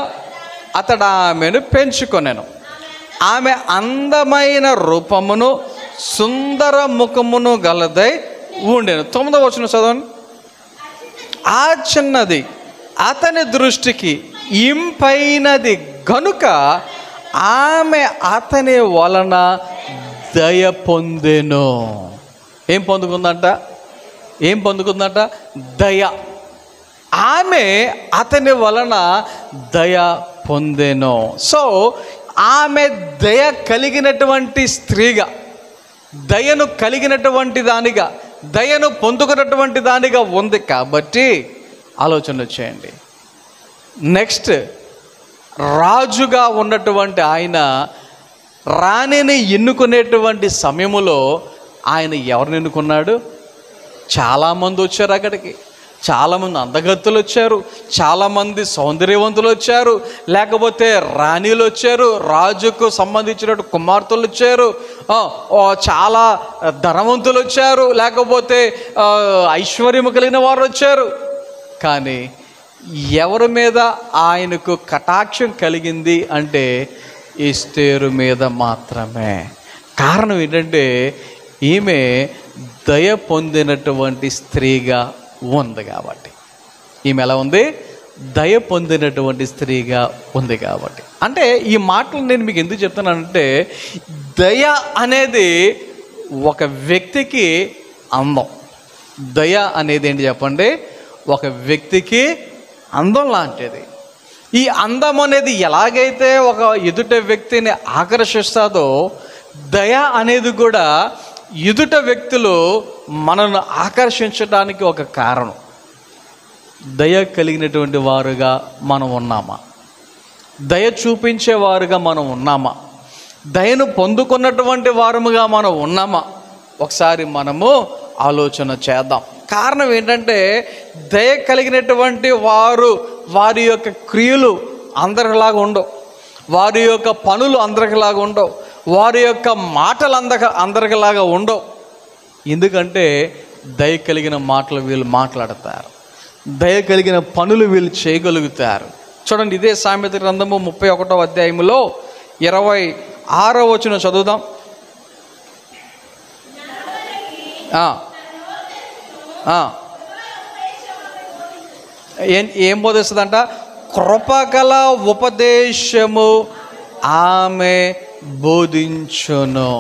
అతడు ఆమెను పెంచుకొనెను. ఆమె అందమైన రూపమును సుందర ముఖమును గలదై ఉండెను. 9వ వచనం చదవండి. ఆ చిన్నది అతని దృష్టికి ఇంపైనది గనుక ఆమె అతని వలన దయ పొందెను. ఏం పొందుకుందంట? దయ. ఆమె అతని వలన దయ పొందెను. సో ఆమె దయ కలిగినటువంటి స్త్రీగా, దయను కలిగినటువంటి దానిగా, దయను పొందుకున్నటువంటి దానిగా ఉంది కాబట్టి ఆలోచన చేయండి. నెక్స్ట్, రాజుగా ఉన్నటువంటి ఆయన రాణిని ఎన్నుకునేటువంటి సమయములో ఆయన ఎవరిని ఎన్నుకున్నాడు? చాలామంది వచ్చారు అక్కడికి. చాలామంది అందగత్తులు వచ్చారు, చాలామంది సౌందర్యవంతులు వచ్చారు, లేకపోతే రాణిలు వచ్చారు, రాజుకు సంబంధించిన కుమార్తెలు వచ్చారు, చాలా ధనవంతులు వచ్చారు, లేకపోతే ఐశ్వర్యము కలిగిన వారు వచ్చారు. కానీ ఎవరి మీద ఆయనకు కటాక్షం కలిగింది అంటే ఎస్తేరు మీద మాత్రమే. కారణం ఏంటంటే ఈమె దయ పొందినటువంటి స్త్రీగా ఉంది కాబట్టి. ఈమె ఎలా ఉంది? దయ పొందినటువంటి స్త్రీగా ఉంది కాబట్టి. అంటే ఈ మాటలు నేను మీకు ఎందుకు చెప్తున్నానంటే, దయ అనేది ఒక వ్యక్తికి అందం. దయ అనేది ఏంటి చెప్పండి? ఒక వ్యక్తికి అందం లాంటిది. ఈ అందం అనేది ఎలాగైతే ఒక ఎదుట వ్యక్తిని ఆకర్షిస్తుందో, దయ అనేది కూడా ఎదుట వ్యక్తులు మనల్ని ఆకర్షించడానికి ఒక కారణం. దయ కలిగినటువంటి వారుగా మనం ఉన్నామా? దయ చూపించేవారుగా మనం ఉన్నామా? దయను పొందుకున్నటువంటి వారముగా మనం ఉన్నామా? ఒకసారి మనము ఆలోచన చేద్దాం. కారణం ఏంటంటే, దయ కలిగినటువంటి వారు వారి యొక్క క్రియలు అందరిలాగా ఉండవు, వారి యొక్క పనులు అందరిలాగా ఉండవు, వారి యొక్క మాటలు అందరిలాగా ఉండవు. ఎందుకంటే దయ కలిగిన మాటలు వీళ్ళు మాట్లాడతారు, దయ కలిగిన పనులు వీళ్ళు చేయగలుగుతారు. చూడండి, ఇదే సామెత గ్రంథము 31వ అధ్యాయములో 26వ వచనం చదువుదాం. ఏం బోధిస్తుందంట? కృపగల ఉపదేశము ఆమె బోధించును.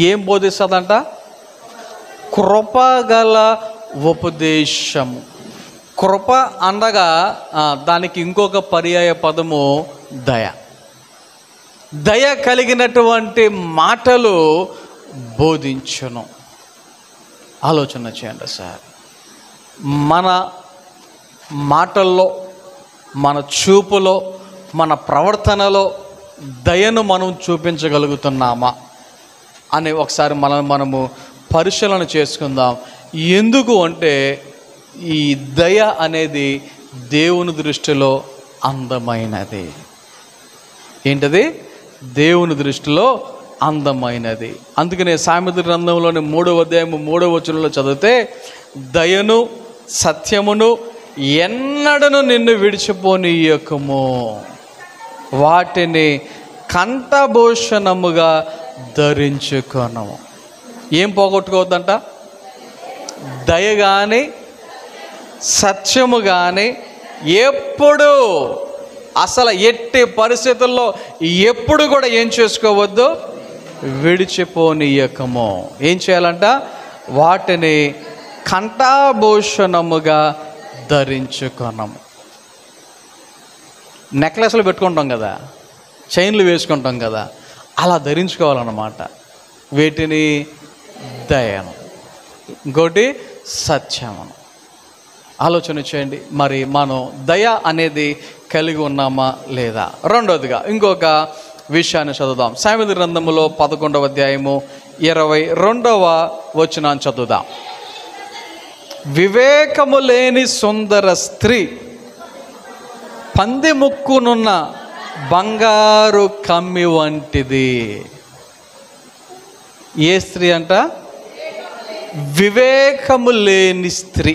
ఏం బోధిస్తుందంట? కృపగల ఉపదేశము. కృప అనగా దానికి ఇంకొక పర్యాయ పదము దయ. దయ కలిగినటువంటి మాటలు బోధించును. ఆలోచన చేయండి సార్. మన మాటల్లో, మన చూపులో, మన ప్రవర్తనలో దయను మనం చూపించగలుగుతున్నామా అని ఒకసారి మనము పరిశీలన చేసుకుందాం. ఎందుకు అంటే, ఈ దయ అనేది దేవుని దృష్టిలో అందమైనది. ఏంటది? దేవుని దృష్టిలో అందమైనది. అందుకనే సామెత గ్రంథంలోని 3వ అధ్యాయము 3వ వచనంలో చదివితే, దయను సత్యమును ఎన్నడను నిన్ను విడిచిపోనీయకము, వాటిని కంఠభూషణముగా ధరించుకొనము. ఏం పోగొట్టుకోవద్దంట? దయ కానీ సత్యము కానీ ఎప్పుడు, అసలు ఎట్టి పరిస్థితుల్లో ఎప్పుడు కూడా ఏం చేసుకోవద్దు? విడిచిపోనీయకము. ఏం చేయాలంట? వాటిని కంఠభూషణముగా ధరించుకొనము. నెక్లెస్లు పెట్టుకుంటాం కదా, చైన్లు వేసుకుంటాం కదా, అలా ధరించుకోవాలన్నమాట. వీటిని దయను, ఇంకోటి సత్యమును. ఆలోచన చేయండి, మరి మనం దయ అనేది కలిగి ఉన్నామా లేదా? రెండవదిగా ఇంకొక విషయాన్ని చదువుదాం. సామెత గ్రంథములో 11వ అధ్యాయము 22వ వచనాన్ని చదువుదాం. వివేకము లేని సుందర స్త్రీ పంది ముక్కునున్న బంగారు కమ్మి వంటిది. ఏ స్త్రీ అంట? వివేకము లేని స్త్రీ.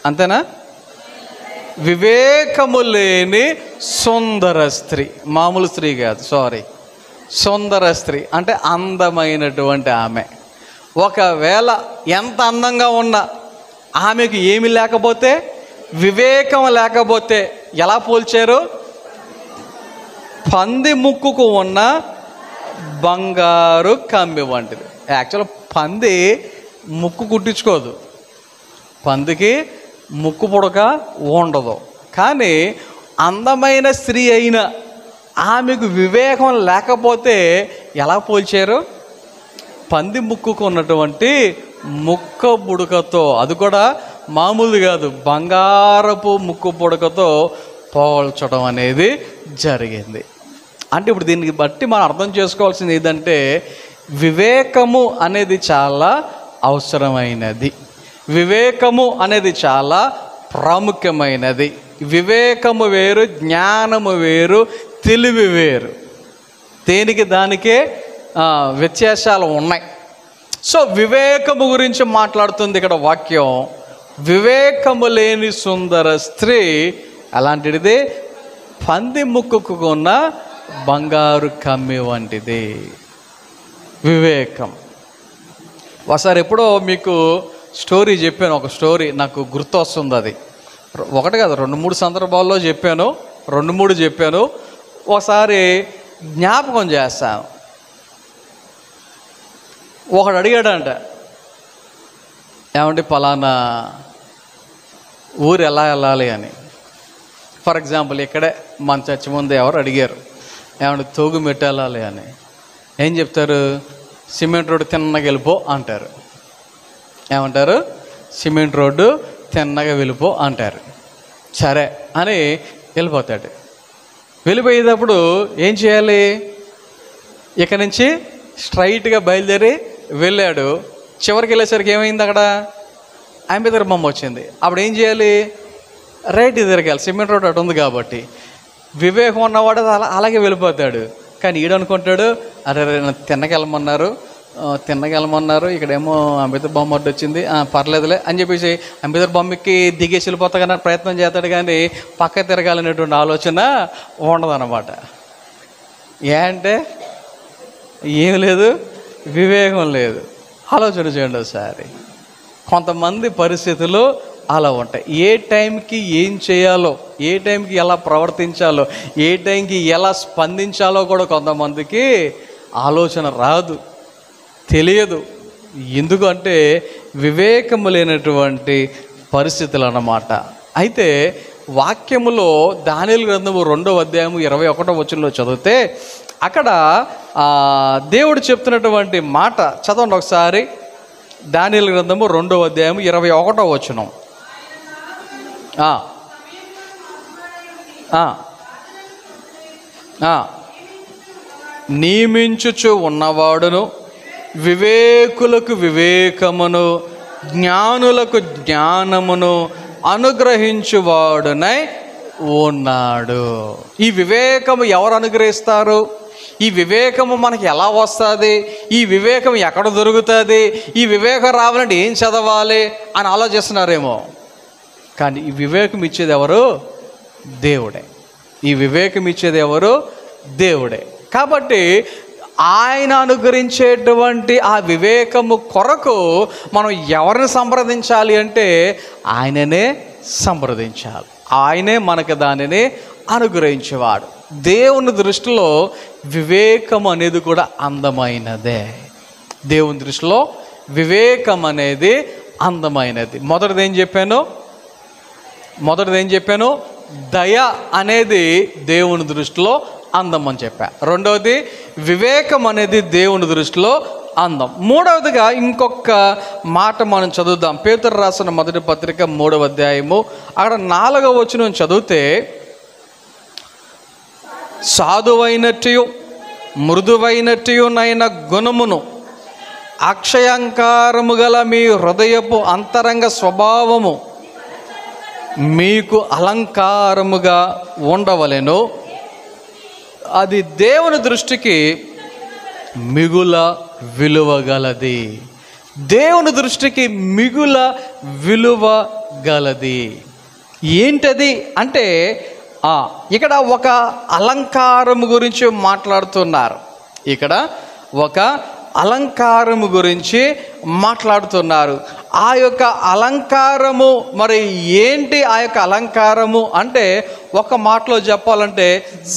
అంతేనా? వివేకము లేని సుందర స్త్రీ. మామూలు స్త్రీ కాదు, సారీ, సుందర స్త్రీ అంటే అందమైనటువంటి ఆమె. ఒకవేళ ఎంత అందంగా ఉన్నా ఆమెకు ఏమి లేకపోతే, వివేకం లేకపోతే ఎలా పోల్చారు? పంది ముక్కుకు ఉన్న బంగారు కమ్మి వంటిది. యాక్చువల్ పంది ముక్కు కుట్టించుకోదు, పందికి ముక్కు పుడక ఉండదు. కానీ అందమైన స్త్రీ అయిన ఆమెకు వివేకం లేకపోతే ఎలా పోల్చారు? పంది ముక్కుకు ఉన్నటువంటి ముక్క పుడకతో, అది కూడా మామూలు కాదు, బంగారపు ముక్కు పుడకతో పోల్చడం అనేది జరిగింది. అంటే ఇప్పుడు దీనికి బట్టి మనం అర్థం చేసుకోవాల్సింది ఏంటంటే, వివేకము అనేది చాలా అవసరమైనది, వివేకము అనేది చాలా ప్రాముఖ్యమైనది. వివేకము వేరు, జ్ఞానము వేరు, తెలివి వేరు. దేనికి దానికే వ్యత్యాసాలు ఉన్నాయి. సో వివేకము గురించి మాట్లాడుతుంది ఇక్కడ వాక్యం. వివేకము లేని సుందర స్త్రీ అలాంటిది, పంది ముక్కుకు ఉన్న బంగారు కమ్మి వంటిది. వివేకం. ఒకసారి ఎప్పుడో మీకు స్టోరీ చెప్పాను, ఒక స్టోరీ నాకు గుర్తు వస్తుంది. అది ఒకటి కాదు, 2-3 సందర్భాల్లో చెప్పాను, 2-3 చెప్పాను. ఒకసారి జ్ఞాపకం చేస్తాను. ఒకడు అడిగాడంట, ఏమంటే పలానా ఊరు ఎలా వెళ్ళాలి అని. ఫర్ ఎగ్జాంపుల్ ఇక్కడే మన చర్చి ముందు ఎవరు అడిగారు ఏమంటే తోగు మెట్టు వెళ్ళాలి అని. ఏం చెప్తారు? సిమెంట్ రోడ్డు తిన్నగా వెళ్ళిపో అంటారు. ఏమంటారు? సిమెంట్ రోడ్డు తిన్నగా వెళ్ళిపో అంటారు. సరే అని వెళ్ళిపోతాడు. వెళ్ళిపోయేటప్పుడు ఏం చేయాలి? ఇక్కడి నుంచి స్ట్రైట్గా బయలుదేరి వెళ్ళాడు. చివరికి వెళ్ళేసరికి ఏమైంది? అక్కడ అంబేద్కర్ బొమ్మ వచ్చింది. అప్పుడు ఏం చేయాలి? రైట్ తిరగాలి, సిమెంట్ రోడ్ అటు ఉంది కాబట్టి. వివేకం ఉన్నవాడు అలాగే వెళ్ళిపోతాడు. కానీ ఈడనుకుంటాడు, అరే తిన్నకెళ్ళమన్నారు, ఇక్కడేమో అంబేద్కర్ బొమ్మ ఒకటి వచ్చింది, పర్లేదులే అని చెప్పేసి అంబేద్కర్ బొమ్మకి దిగేసి వెళ్ళిపోతా ప్రయత్నం చేస్తాడు. కానీ పక్క తిరగాలనేటువంటి ఆలోచన ఉండదన్నమాట. అంటే ఏం లేదు, వివేకం లేదు. ఆలోచన చేయండి ఒకసారి. కొంతమంది పరిస్థితులు అలా ఉంటాయి. ఏ టైంకి ఏం చేయాలో, ఏ టైంకి ఎలా ప్రవర్తించాలో, ఏ టైంకి ఎలా స్పందించాలో కూడా కొంతమందికి ఆలోచన రాదు, తెలియదు. ఎందుకంటే వివేకము లేనటువంటి పరిస్థితులు అన్నమాట. అయితే వాక్యములో దానియేలు గ్రంథము 2వ అధ్యాయము 21వ వచనంలో చదివితే అక్కడ దేవుడు చెప్తున్నటువంటి మాట చదవండి ఒకసారి. దానియేలు గ్రంథము 2వ అధ్యాయము 21వ వచనం. నియమించుచు ఉన్నవాడును, వివేకులకు వివేకమును, జ్ఞానులకు జ్ఞానమును అనుగ్రహించువాడునై ఉన్నాడు. ఈ వివేకము ఎవరు అనుగ్రహిస్తారు? ఈ వివేకము మనకి ఎలా వస్తుంది? ఈ వివేకం ఎక్కడ దొరుకుతుంది? ఈ వివేకం రావాలంటే ఏం చదవాలి అని ఆలోచిస్తున్నారేమో. కానీ ఈ వివేకం ఇచ్చేది ఎవరు? దేవుడే. ఈ వివేకం ఇచ్చేది ఎవరు? దేవుడే. కాబట్టి ఆయన అనుగ్రహించేటువంటి ఆ వివేకము కొరకు మనం ఎవరిని సంప్రదించాలి అంటే ఆయననే సంప్రదించాలి. ఆయనే మనకు దానిని అనుగ్రహించేవాడు. దేవుని దృష్టిలో వివేకం అనేది కూడా అందమైనదే. దేవుని దృష్టిలో వివేకం అనేది అందమైనది. మొదటిది ఏం చెప్పాను? దయ అనేది దేవుని దృష్టిలో అందం అని చెప్పా. రెండవది వివేకం అనేది దేవుని దృష్టిలో అందం. మూడవదిగా ఇంకొక మాట మనం చదువుదాం. పేతురు రాసిన మొదటి పత్రిక 3వ అధ్యాయము అక్కడ 4వ వచనం చదివితే, సాధువైనట్టు మృదువైనట్టునైన గుణమును, అక్షయాంకారము గల మీ హృదయపు అంతరంగ స్వభావము మీకు అలంకారముగా ఉండవలెను. అది దేవుని దృష్టికి మిగుల విలువగలది. దేవుని దృష్టికి మిగుల విలువగలది. ఏంటది అంటే ఇక్కడ ఒక అలంకారము గురించి మాట్లాడుతున్నారు. ఆ యొక్క అలంకారము మరి ఏంటి? ఆ యొక్క అలంకారము అంటే ఒక మాటలో చెప్పాలంటే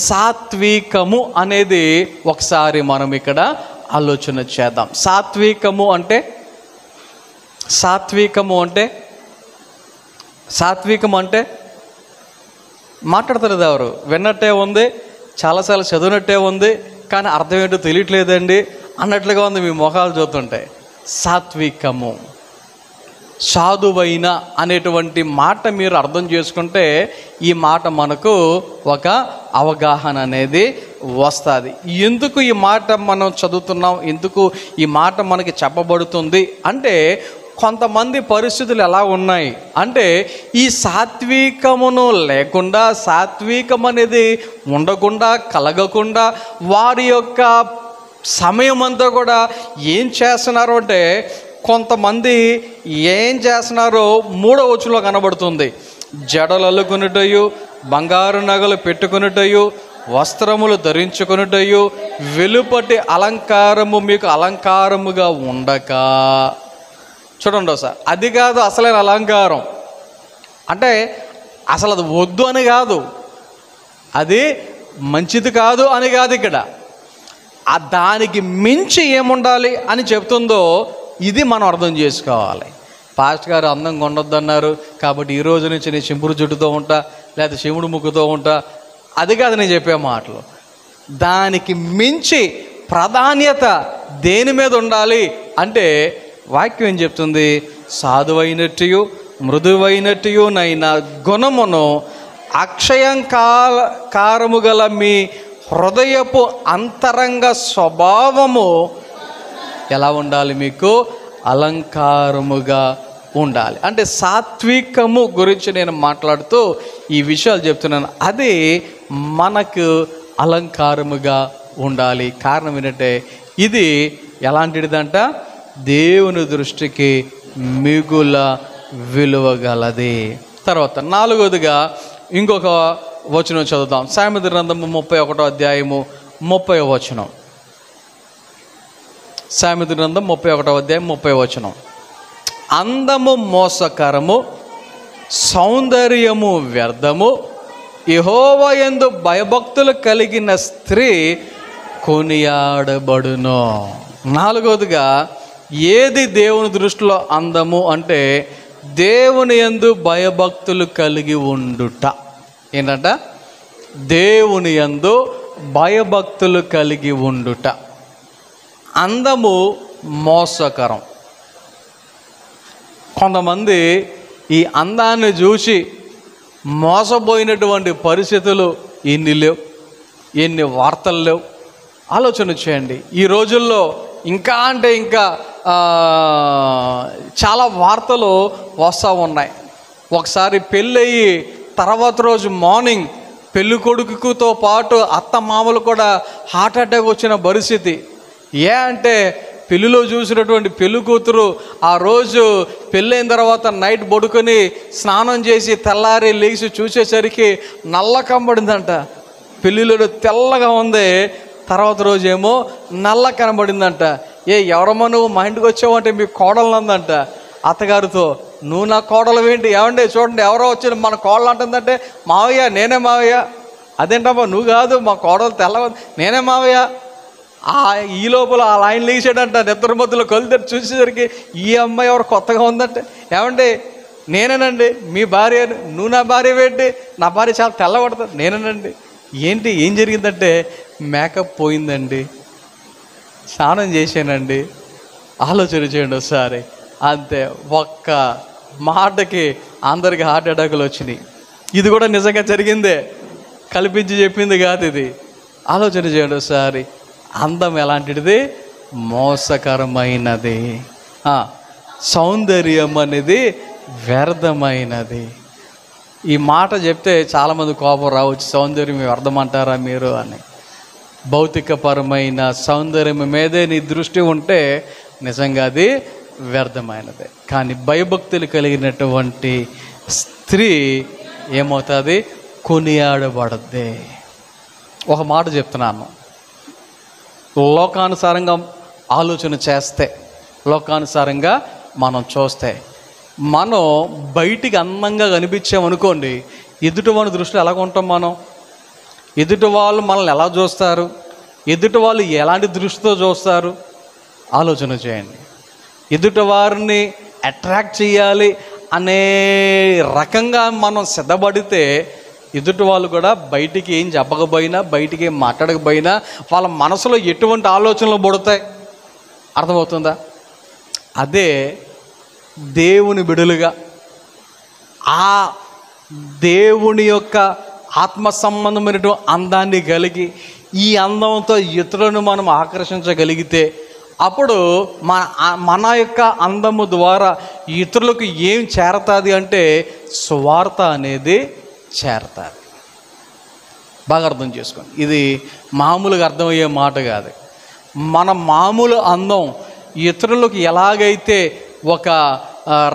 సాత్వికము అనేది ఒకసారి మనం ఇక్కడ ఆలోచన చేద్దాం. సాత్వికము అంటే మాట్లాడతారు ఎవరు? విన్నట్టే ఉంది, చాలాసార్లు చదివినట్టే ఉంది, కానీ అర్థం ఏంటో తెలియట్లేదండి అన్నట్లుగా ఉంది మీ మొఖాలు చూస్తుంటే. సాత్వికము, సాధువైన అనేటువంటి మాట మీరు అర్థం చేసుకుంటే ఈ మాట మనకు ఒక అవగాహన అనేది వస్తుంది. ఎందుకు ఈ మాట మనం చదువుతున్నాం, ఎందుకు ఈ మాట మనకి చెప్పబడుతుంది అంటే కొంతమంది పరిస్థితులు ఎలా ఉన్నాయి అంటే ఈ సాత్వికమును లేకుండా, సాత్వికం అనేది ఉండకుండా, కలగకుండా వారి యొక్క సమయం అంతా కూడా ఏం చేస్తున్నారు అంటే కొంతమంది ఏం చేస్తున్నారో 3వ వచనంలో కనబడుతుంది. జడలు అల్లుకొనుటయు, బంగారు నగలు పెట్టుకొనుటయు, వస్త్రములు ధరించుకొనుటయు, వెలుపటి అలంకారము మీకు అలంకారముగా ఉండక. చూడండి ఒకసారి, అది కాదు అసలైన అలంకారం అంటే. అసలు అది వద్దు అని కాదు, అది మంచిది కాదు అని కాదు. ఇక్కడ దానికి మించి ఏముండాలి అని చెప్తుందో ఇది మనం అర్థం చేసుకోవాలి. పాస్టర్ గారు అందంగా ఉండొద్దన్నారు కాబట్టి ఈ రోజు నుంచి నేను చింపురు జుట్టుతో ఉంటా, లేదా శివుడు ముక్కుతో ఉంటా. అది కాదు నేను చెప్పే మాటలు. దానికి మించి ప్రాధాన్యత దేని మీద ఉండాలి అంటే వాక్యం ఏం చెప్తుంది? సాధువైనట్టు మృదువైనట్టు నైనా గుణమును అక్షయంకారము గల మీ హృదయపు అంతరంగ స్వభావము ఎలా ఉండాలి? మీకు అలంకారముగా ఉండాలి. అంటే సాత్వికము గురించి నేను మాట్లాడుతూ ఈ విషయాలు చెప్తున్నాను. అది మనకు అలంకారముగా ఉండాలి. కారణం ఏంటంటే ఇది ఎలాంటిదంట? దేవుని దృష్టికి మిగుల విలువ గలది. తర్వాత 4వదిగా ఇంకొక వచనం చదువుతాం. సామెతల గ్రంథము 31వ అధ్యాయము 30వ వచనం. సామెతల గ్రంథం 31వ అధ్యాయం 30వ వచనం. అందము మోసకరము, సౌందర్యము వ్యర్థము, యెహోవా యందు భయభక్తులు కలిగిన స్త్రీ కొనియాడబడును. 4వదిగా ఏది దేవుని దృష్టిలో అందము అంటే దేవుని యందు భయభక్తులు కలిగి ఉండుట. ఏంటంట? దేవుని యందు భయభక్తులు కలిగి ఉండుట. అందము మోసకరం. కొంతమంది ఈ అందాన్ని చూసి మోసపోయినటువంటి పరిస్థితులు ఎన్ని లేవు, ఎన్ని వార్తలు లేవు. ఆలోచన చేయండి. ఈ రోజుల్లో ఇంకా అంటే ఇంకా చాలా వార్తలు వస్తూ ఉన్నాయి. ఒకసారి పెళ్ళయి తర్వాత రోజు మార్నింగ్ పెళ్ళి కొడుకుతో పాటు అత్త మామలు కూడా హార్ట్ అటాక్ వచ్చిన పరిస్థితి. అంటే పెళ్ళిలో చూసినటువంటి పెళ్ళి కూతురు ఆ రోజు పెళ్ళైన తర్వాత నైట్ పడుకొని స్నానం చేసి తెల్లారి లేచి చూసేసరికి నల్ల కనబడిందంట. పెళ్ళిలో తెల్లగా ఉంది, తర్వాత రోజు ఏమో నల్ల కనబడిందంట. ఎవరమ్మా నువ్వు మా ఇంటికి వచ్చావంటే మీ కోడలు అందంట. అత్తగారితో, నువ్వు నా కోడలు ఏంటి? ఏమండి చూడండి ఎవరో వచ్చి మన కోడలు అంటుందంటే, మావయ్య నేనే మావయ్య. అదేంటమ్మా నువ్వు కాదు, మా కోడలు తెల్ల, నేనే మావయ్య. ఈ లోపల ఆ లైన్ లేచాడంట. నిద్ర మధ్యలో కళ్ళు తెరిచి చూసేసరికి ఈ అమ్మాయి ఎవరు కొత్తగా ఉందంటే, ఏమండి నేనేనండి మీ భార్య. నువ్వు నా భార్య ఏంటి? నా భార్య చాలా తెల్లబడుతుంది. నేనేనండి. ఏంటి ఏం జరిగిందంటే, మేకప్ పోయిందండి, స్నానం చేశానండి. ఆలోచన చేయండి ఒకసారి. అంతే, ఒక్క మాటకి అందరికి హార్ట్ అటాకులు వచ్చినాయి. ఇది కూడా నిజంగా జరిగిందే, కల్పించి చెప్పింది కాదు ఇది. ఆలోచన చేయండి ఒకసారి. అందం ఎలాంటిది? మోసకరమైనది. సౌందర్యం అనేది వ్యర్థమైనది. ఈ మాట చెప్తే చాలామంది కోపం రావచ్చు, సౌందర్యం వ్యర్థమంటారా మీరు అని. భౌతికపరమైన సౌందర్యం మీదే నీ దృష్టి ఉంటే నిజంగా అది వ్యర్థమైనదే. కానీ భయభక్తులు కలిగినటువంటి స్త్రీ ఏమవుతుంది? కొనియాడబడద్ది. ఒక మాట చెప్తున్నాను, లోకానుసారంగా ఆలోచన చేస్తే, లోకానుసారంగా మనం చూస్తే, మనం బయటికి అందంగా కనిపించామనుకోండి, ఎదుటి వాళ్ళ దృష్టిలో ఎలాగ ఉంటాం మనం? ఎదుటి వాళ్ళు మనల్ని ఎలా చూస్తారు? ఎదుటి వాళ్ళు ఎలాంటి దృష్టితో చూస్తారు? ఆలోచన చేయండి. ఎదుటి వారిని అట్రాక్ట్ చేయాలి అనే రకంగా మనం సిద్ధపడితే ఎదుటి వాళ్ళు కూడా బయటికి ఏం చెప్పకపోయినా, బయటికి ఏం మాట్లాడకపోయినా వాళ్ళ మనసులో ఎటువంటి ఆలోచనలు పుడతాయి. అర్థమవుతుందా? అదే దేవుని బిడులుగా ఆ దేవుని యొక్క ఆత్మ సంబంధమైనటువంటి అందాన్ని కలిగి ఈ అందంతో ఇతరులను మనం ఆకర్షించగలిగితే అప్పుడు మన యొక్క అందము ద్వారా ఇతరులకు ఏం చేరతాది అంటే సువార్త అనేది చేరతాది. బాగా అర్థం చేసుకోండి. ఇది మామూలుగా అర్థమయ్యే మాట కాదు. మన మామూలు అందం ఇతరులకు ఎలాగైతే ఒక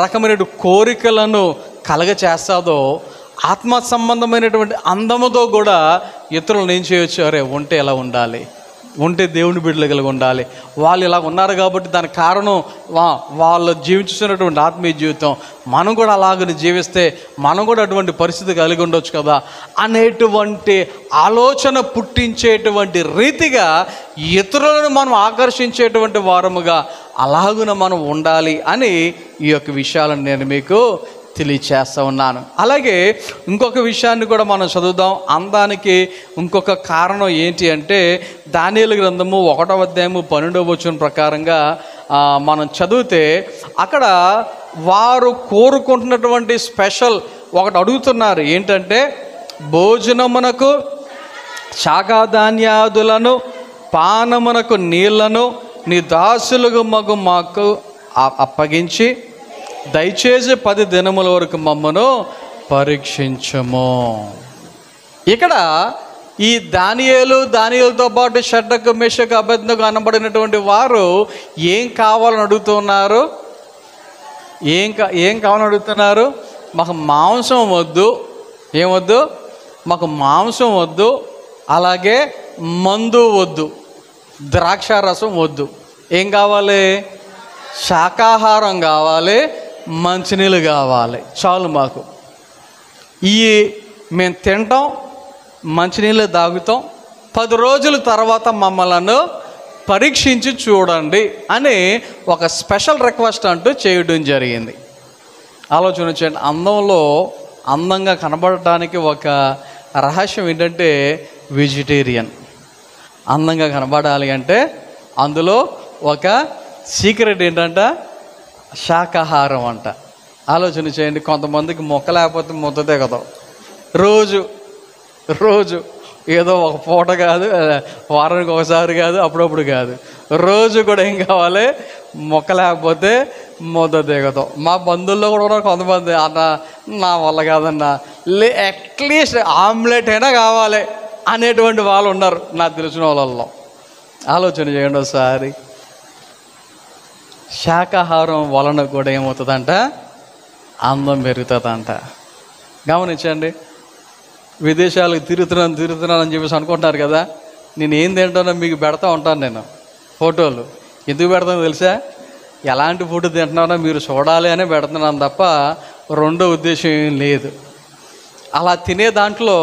రకమైన కోరికలను కలగచేస్తాదో ఆత్మ సంబంధమైనటువంటి అందముతో కూడా ఇతరులను ఏం చేయొచ్చు? అరే ఉంటే ఎలా ఉండాలి, ఉంటే దేవుని బిడ్డలు కలిగి ఉండాలి. వాళ్ళు ఇలా ఉన్నారు కాబట్టి దానికి కారణం వాళ్ళు జీవించుతున్నటువంటి ఆత్మీయ జీవితం. మనం కూడా అలాగని జీవిస్తే మనం కూడా అటువంటి పరిస్థితి కలిగి ఉండొచ్చు కదా అనేటువంటి ఆలోచన పుట్టించేటువంటి రీతిగా ఇతరులను మనం ఆకర్షించేటువంటి వారముగా అలాగున మనం ఉండాలి అని ఈ యొక్క విషయాలను నేను మీకు తెలియచేస్తూ ఉన్నాను. అలాగే ఇంకొక విషయాన్ని కూడా మనం చదువుదాం. అందానికి ఇంకొక కారణం ఏంటి అంటే దానియేలు గ్రంథము 1వ అధ్యాయము 12వ వచనం ప్రకారంగా మనం చదివితే అక్కడ వారు కోరుకుంటున్నటువంటి స్పెషల్ ఒకటి అడుగుతున్నారు. ఏంటంటే భోజనమునకు శాకాధాన్యాదులను పానమునకు నీళ్లను నీ దాసులకు మాకు అప్పగించి దయచేసి 10 దినముల వరకు మమ్మను పరీక్షించము. ఇక్కడ ఈ దానియేలుతో పాటు షడ్రకు మెషకు అబేద్నెగో అనబడినటువంటి వారు ఏం కావాలని అడుగుతున్నారు? ఏం కావాలని అడుగుతున్నారు? మాకు మాంసం వద్దు. ఏమొద్దు? మాకు మాంసం వద్దు, అలాగే మందు వద్దు, ద్రాక్షారసం వద్దు. ఏం కావాలి? శాకాహారం కావాలి, మంచినీళ్ళు కావాలి, చాలు మాకు. మేము తింటాం, మంచినీళ్ళు తాగుతాం, 10 రోజుల తర్వాత మమ్మల్ని పరీక్షించి చూడండి అని ఒక స్పెషల్ రిక్వెస్ట్ అంటూ చేయడం జరిగింది. ఆలోచన చేయండి. అందంగా కనబడటానికి ఒక రహస్యం ఏంటంటే వెజిటేరియన్. అందంగా కనబడాలి అంటే అందులో ఒక సీక్రెట్ ఏంటంట? శాకాహారం అంట. ఆలోచన చేయండి. కొంతమందికి మొక్క లేకపోతే ముద్దతే కదా. రోజు ఏదో ఒక పూట కాదు, వారానికి ఒకసారి కాదు, అప్పుడప్పుడు కాదు, రోజు కూడా ఏం కావాలి? మొక్క లేకపోతే ముద్ద దిగతాం. మా బంధువుల్లో కూడా కొంతమంది అన్న నా వల్ల కాదన్నా అట్లీస్ట్ ఆమ్లెట్ అయినా కావాలి అనేటువంటి వాళ్ళు ఉన్నారు నాకు తెలిసిన వాళ్ళల్లో. ఆలోచన చేయండి ఒకసారి. శాకాహారం వలన కూడా ఏమవుతుందంట? అందం పెరుగుతుందంట. గమనించండి. విదేశాలకు తిరుగుతున్నానని చెప్పేసి అనుకుంటున్నారు కదా. నేను ఏం తింటానో మీకు పెడతా ఉంటాను. నేను ఫోటోలు ఎందుకు పెడతానో తెలుసా? ఎలాంటి ఫుడ్ తింటున్నానో మీరు చూడాలి అనే పెడుతున్నాను తప్ప రెండో ఉద్దేశం ఏం లేదు. అలా తినే దాంట్లో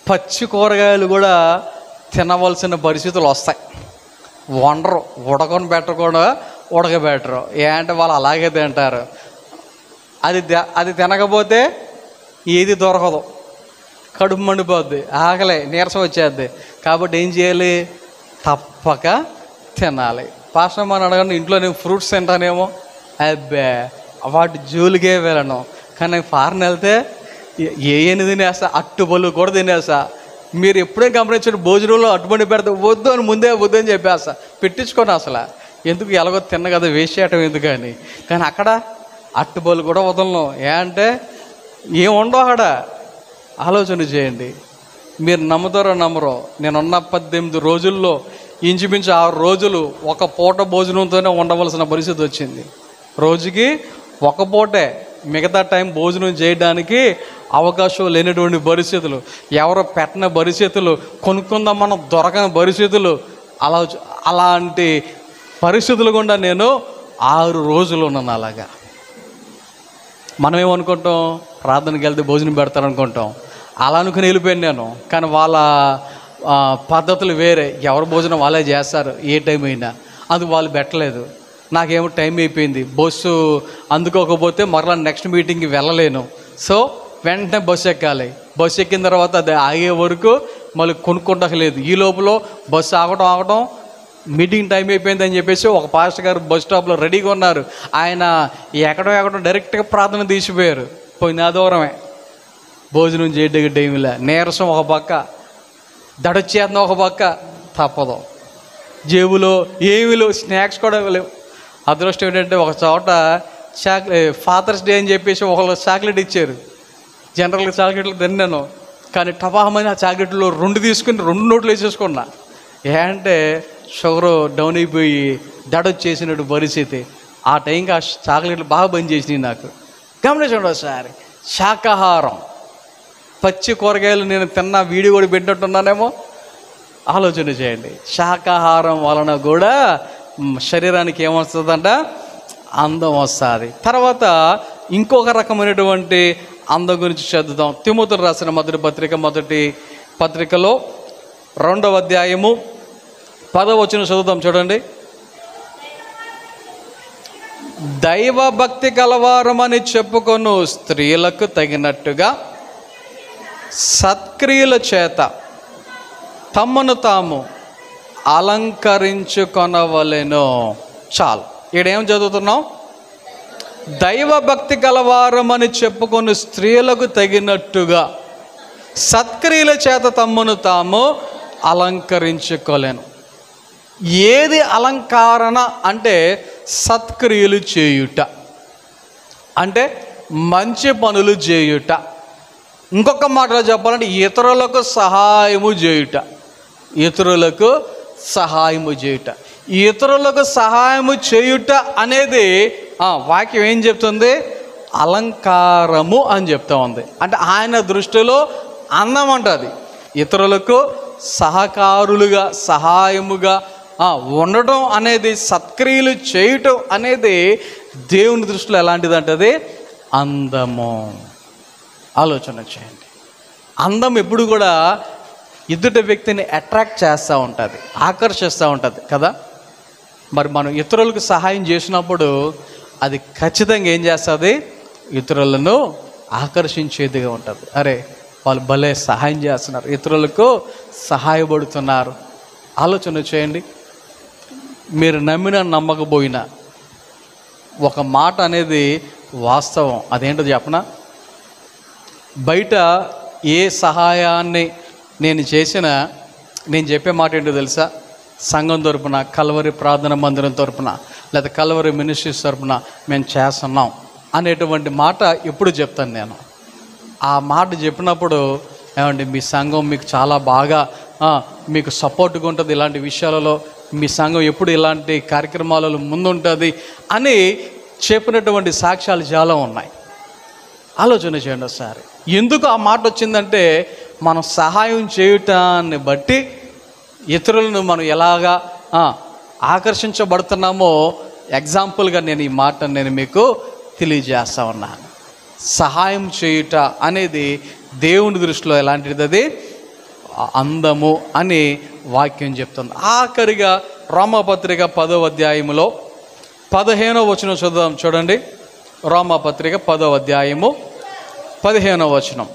పచ్చి కూరగాయలు కూడా తినవలసిన పరిస్థితులు వస్తాయి. వండరు, ఉడకని పెట్టకుండా ఉడకబెట్టరు. ఏంటంటే వాళ్ళు అలాగే తింటారు. అది తినకపోతే ఏది దొరకదు, కడుపు మండిపోద్ది, ఆకలి నీరసం వచ్చేద్ది. కాబట్టి ఏం చేయాలి? తప్పక తినాలి. పాస్టర్ మనం అడగండి, ఇంట్లో నేను ఫ్రూట్స్ తింటానేమో, అబ్బే వాటి జోలికే వెళ్ళను. కానీ నేను ఫారెన్ వెళ్తే ఏని తినేస్తా, అట్టుపళ్ళు కూడా తినేస్తా. మీరు ఎప్పుడే గమనించండి, భోజనంలో అట్టుబండి పెడితే వద్దు అని ముందే వద్దు అని చెప్పేస్తా, పెట్టించుకొని అసలు ఎందుకు ఎలాగో తిన్న కదా వేస్ట్ చేయటం ఎందుకని. కానీ అక్కడ అట్టుపళ్ళు కూడా వదలను. అంటే ఏముండవు అక్కడ. ఆలోచన చేయండి. మీరు నమ్ముతారో నమ్మరో, నేనున్న 18 రోజుల్లో ఇంచుమించు 6 రోజులు ఒక పూట భోజనంతోనే ఉండవలసిన పరిస్థితి వచ్చింది. రోజుకి ఒక పూటే, మిగతా టైం భోజనం చేయడానికి అవకాశం లేనటువంటి పరిస్థితులు, ఎవరో పెట్టిన పరిస్థితులు, కొనుక్కుందామన్న దొరకని పరిస్థితులు, అలాంటి పరిస్థితులు గుండా నేను 6 రోజులు ఉన్నాను. అలాగా మనం ఏమనుకుంటాం? ప్రార్థనకి వెళ్తే భోజనం పెడతారనుకుంటాం. అలా అనుకుని వెళ్ళిపోయాను నేను. కానీ వాళ్ళ పద్ధతులు వేరే. ఎవరి భోజనం వాళ్ళే చేస్తారు ఏ టైం అయినా. అది వాళ్ళు పెట్టలేదు. నాకేమో టైం అయిపోయింది, బస్సు అందుకోకపోతే మరలా నెక్స్ట్ మీటింగ్కి వెళ్ళలేను. సో వెంటనే బస్సు ఎక్కాలి. బస్సు ఎక్కిన తర్వాత అది ఆగే వరకు మళ్ళీ కొనుక్కుంటలేదు. ఈ లోపల బస్సు ఆగటం మీటింగ్ టైం అయిపోయింది అని చెప్పేసి ఒక పాస్టర్ గారు బస్ స్టాప్లో రెడీగా ఉన్నారు. ఆయన ఎక్కడో డైరెక్ట్గా ప్రార్థన తీసిపోయారు. పోయిన ఆదివారమే భోజనం చేయడానికి టైంలో నీరసం ఒక పక్క, దడొచ్చేద్దాం ఒక పక్క, తప్పదు. జేబులో ఏమీ లేవు, స్నాక్స్ కూడా లేవు. అదృష్టం ఏంటంటే ఒక చోట ఫాదర్స్ డే అని చెప్పేసి ఒకళ్ళు చాక్లెట్ ఇచ్చారు. జనరల్గా చాక్లెట్లు తిన్నాను, కానీ టపాహమని ఆ చాక్లెట్లో 2 తీసుకుని 2 నోట్లు వేసేసుకున్నా. ఏంటంటే షుగర్ డౌన్ అయిపోయి దడొచ్చేసినట్టు పరిస్థితి. ఆ టైంకి ఆ చాక్లెట్లు బాగా బంద్ చేసినాయి నాకు. గమనించండి ఒకసారి. శాకాహారం, పచ్చి కూరగాయలు నేను తిన్న వీడియో కూడా పెట్టినట్టున్నానేమో. ఆలోచన చేయండి. శాకాహారం వలన కూడా శరీరానికి ఏమొస్తుందంట? అందం వస్తుంది. తర్వాత ఇంకొక రకమైనటువంటి అందం గురించి చదువుదాం. తిమోతికి రాసిన మొదటి పత్రికలో 2వ అధ్యాయము 10వ వచనం చదువుదాం. చూడండి. దైవభక్తి కలవారమని చెప్పుకొను స్త్రీలకు తగినట్టుగా సత్క్రియల చేత తమను తాము అలంకరించుకొనవలెను. చాలు. ఈడేం చదువుతున్నాం? దైవభక్తి కలవారమని చెప్పుకొని స్త్రీలకు తగినట్టుగా సత్క్రియల చేత తమను తాము అలంకరించుకోలేను. ఏది అలంకరణ అంటే సత్క్రియలు చేయుట, అంటే మంచి పనులు చేయుట. ఇంకొక మాటలో చెప్పాలంటే ఇతరులకు సహాయము చేయుట. ఇతరులకు సహాయము చేయుట. ఇతరులకు సహాయము చేయుట అనేది వాక్యం ఏం చెప్తుంది? అలంకారము అని చెప్తా ఉంది. అంటే ఆయన దృష్టిలో అందం అంటది. ఇతరులకు సహకారులుగా సహాయముగా ఉండటం అనేది, సత్క్రియలు చేయటం అనేది దేవుని దృష్టిలో ఎలాంటిది అంటది? అందము. ఆలోచన చేయండి. అందం ఎప్పుడు కూడా ఎదుటి వ్యక్తిని అట్రాక్ట్ చేస్తూ ఉంటుంది, ఆకర్షిస్తూ ఉంటుంది కదా. మరి మనం ఇతరులకు సహాయం చేసినప్పుడు అది ఖచ్చితంగా ఏం చేస్తుంది? ఇతరులను ఆకర్షించేదిగా ఉంటుంది. అరే వాళ్ళు భలే సహాయం చేస్తున్నారు, ఇతరులకు సహాయపడుతున్నారు. ఆలోచన చేయండి. మీరు నమ్మినా నమ్మకపోయినా ఒక మాట అనేది వాస్తవం. అదేంటో చెప్పనా? బయట ఏ సహాయాన్ని నేను చేసినా నేను చెప్పే మాట ఏంటో తెలుసా? సంఘం తరపున, కల్వరి ప్రార్థన మందిరం తరపున, లేదా కల్వరి మినిస్ట్రీస్ తరపున మేము చేస్తున్నాం అనేటువంటి మాట ఎప్పుడు చెప్తాను నేను. ఆ మాట చెప్పినప్పుడు ఏమండి మీ సంఘం మీకు చాలా బాగా మీకు సపోర్ట్గా ఉంటుంది, ఇలాంటి విషయాలలో మీ సంఘం ఎప్పుడు ఇలాంటి కార్యక్రమాలలో ముందుంటుంది అని చెప్పినటువంటి సాక్ష్యాలు చాలా ఉన్నాయి. ఆలోచన చేయండి ఒకసారి. ఎందుకు ఆ మాట వచ్చిందంటే మనం సహాయం చేయటాన్ని బట్టి ఇతరులను మనం ఎలాగా ఆకర్షించబడుతున్నామో ఎగ్జాంపుల్గా నేను ఈ మాట నేను మీకు తెలియజేస్తా ఉన్నాను. సహాయం చేయుట అనేది దేవుని దృష్టిలో ఎలాంటిది? అది అందము అని వాక్యం చెప్తుంది. ఆఖరిగా రోమాపత్రిక 10వ అధ్యాయములో 15వ వచనం చదువుదాం. చూడండి. రోమాపత్రిక 10వ అధ్యాయము 15వ వచనం.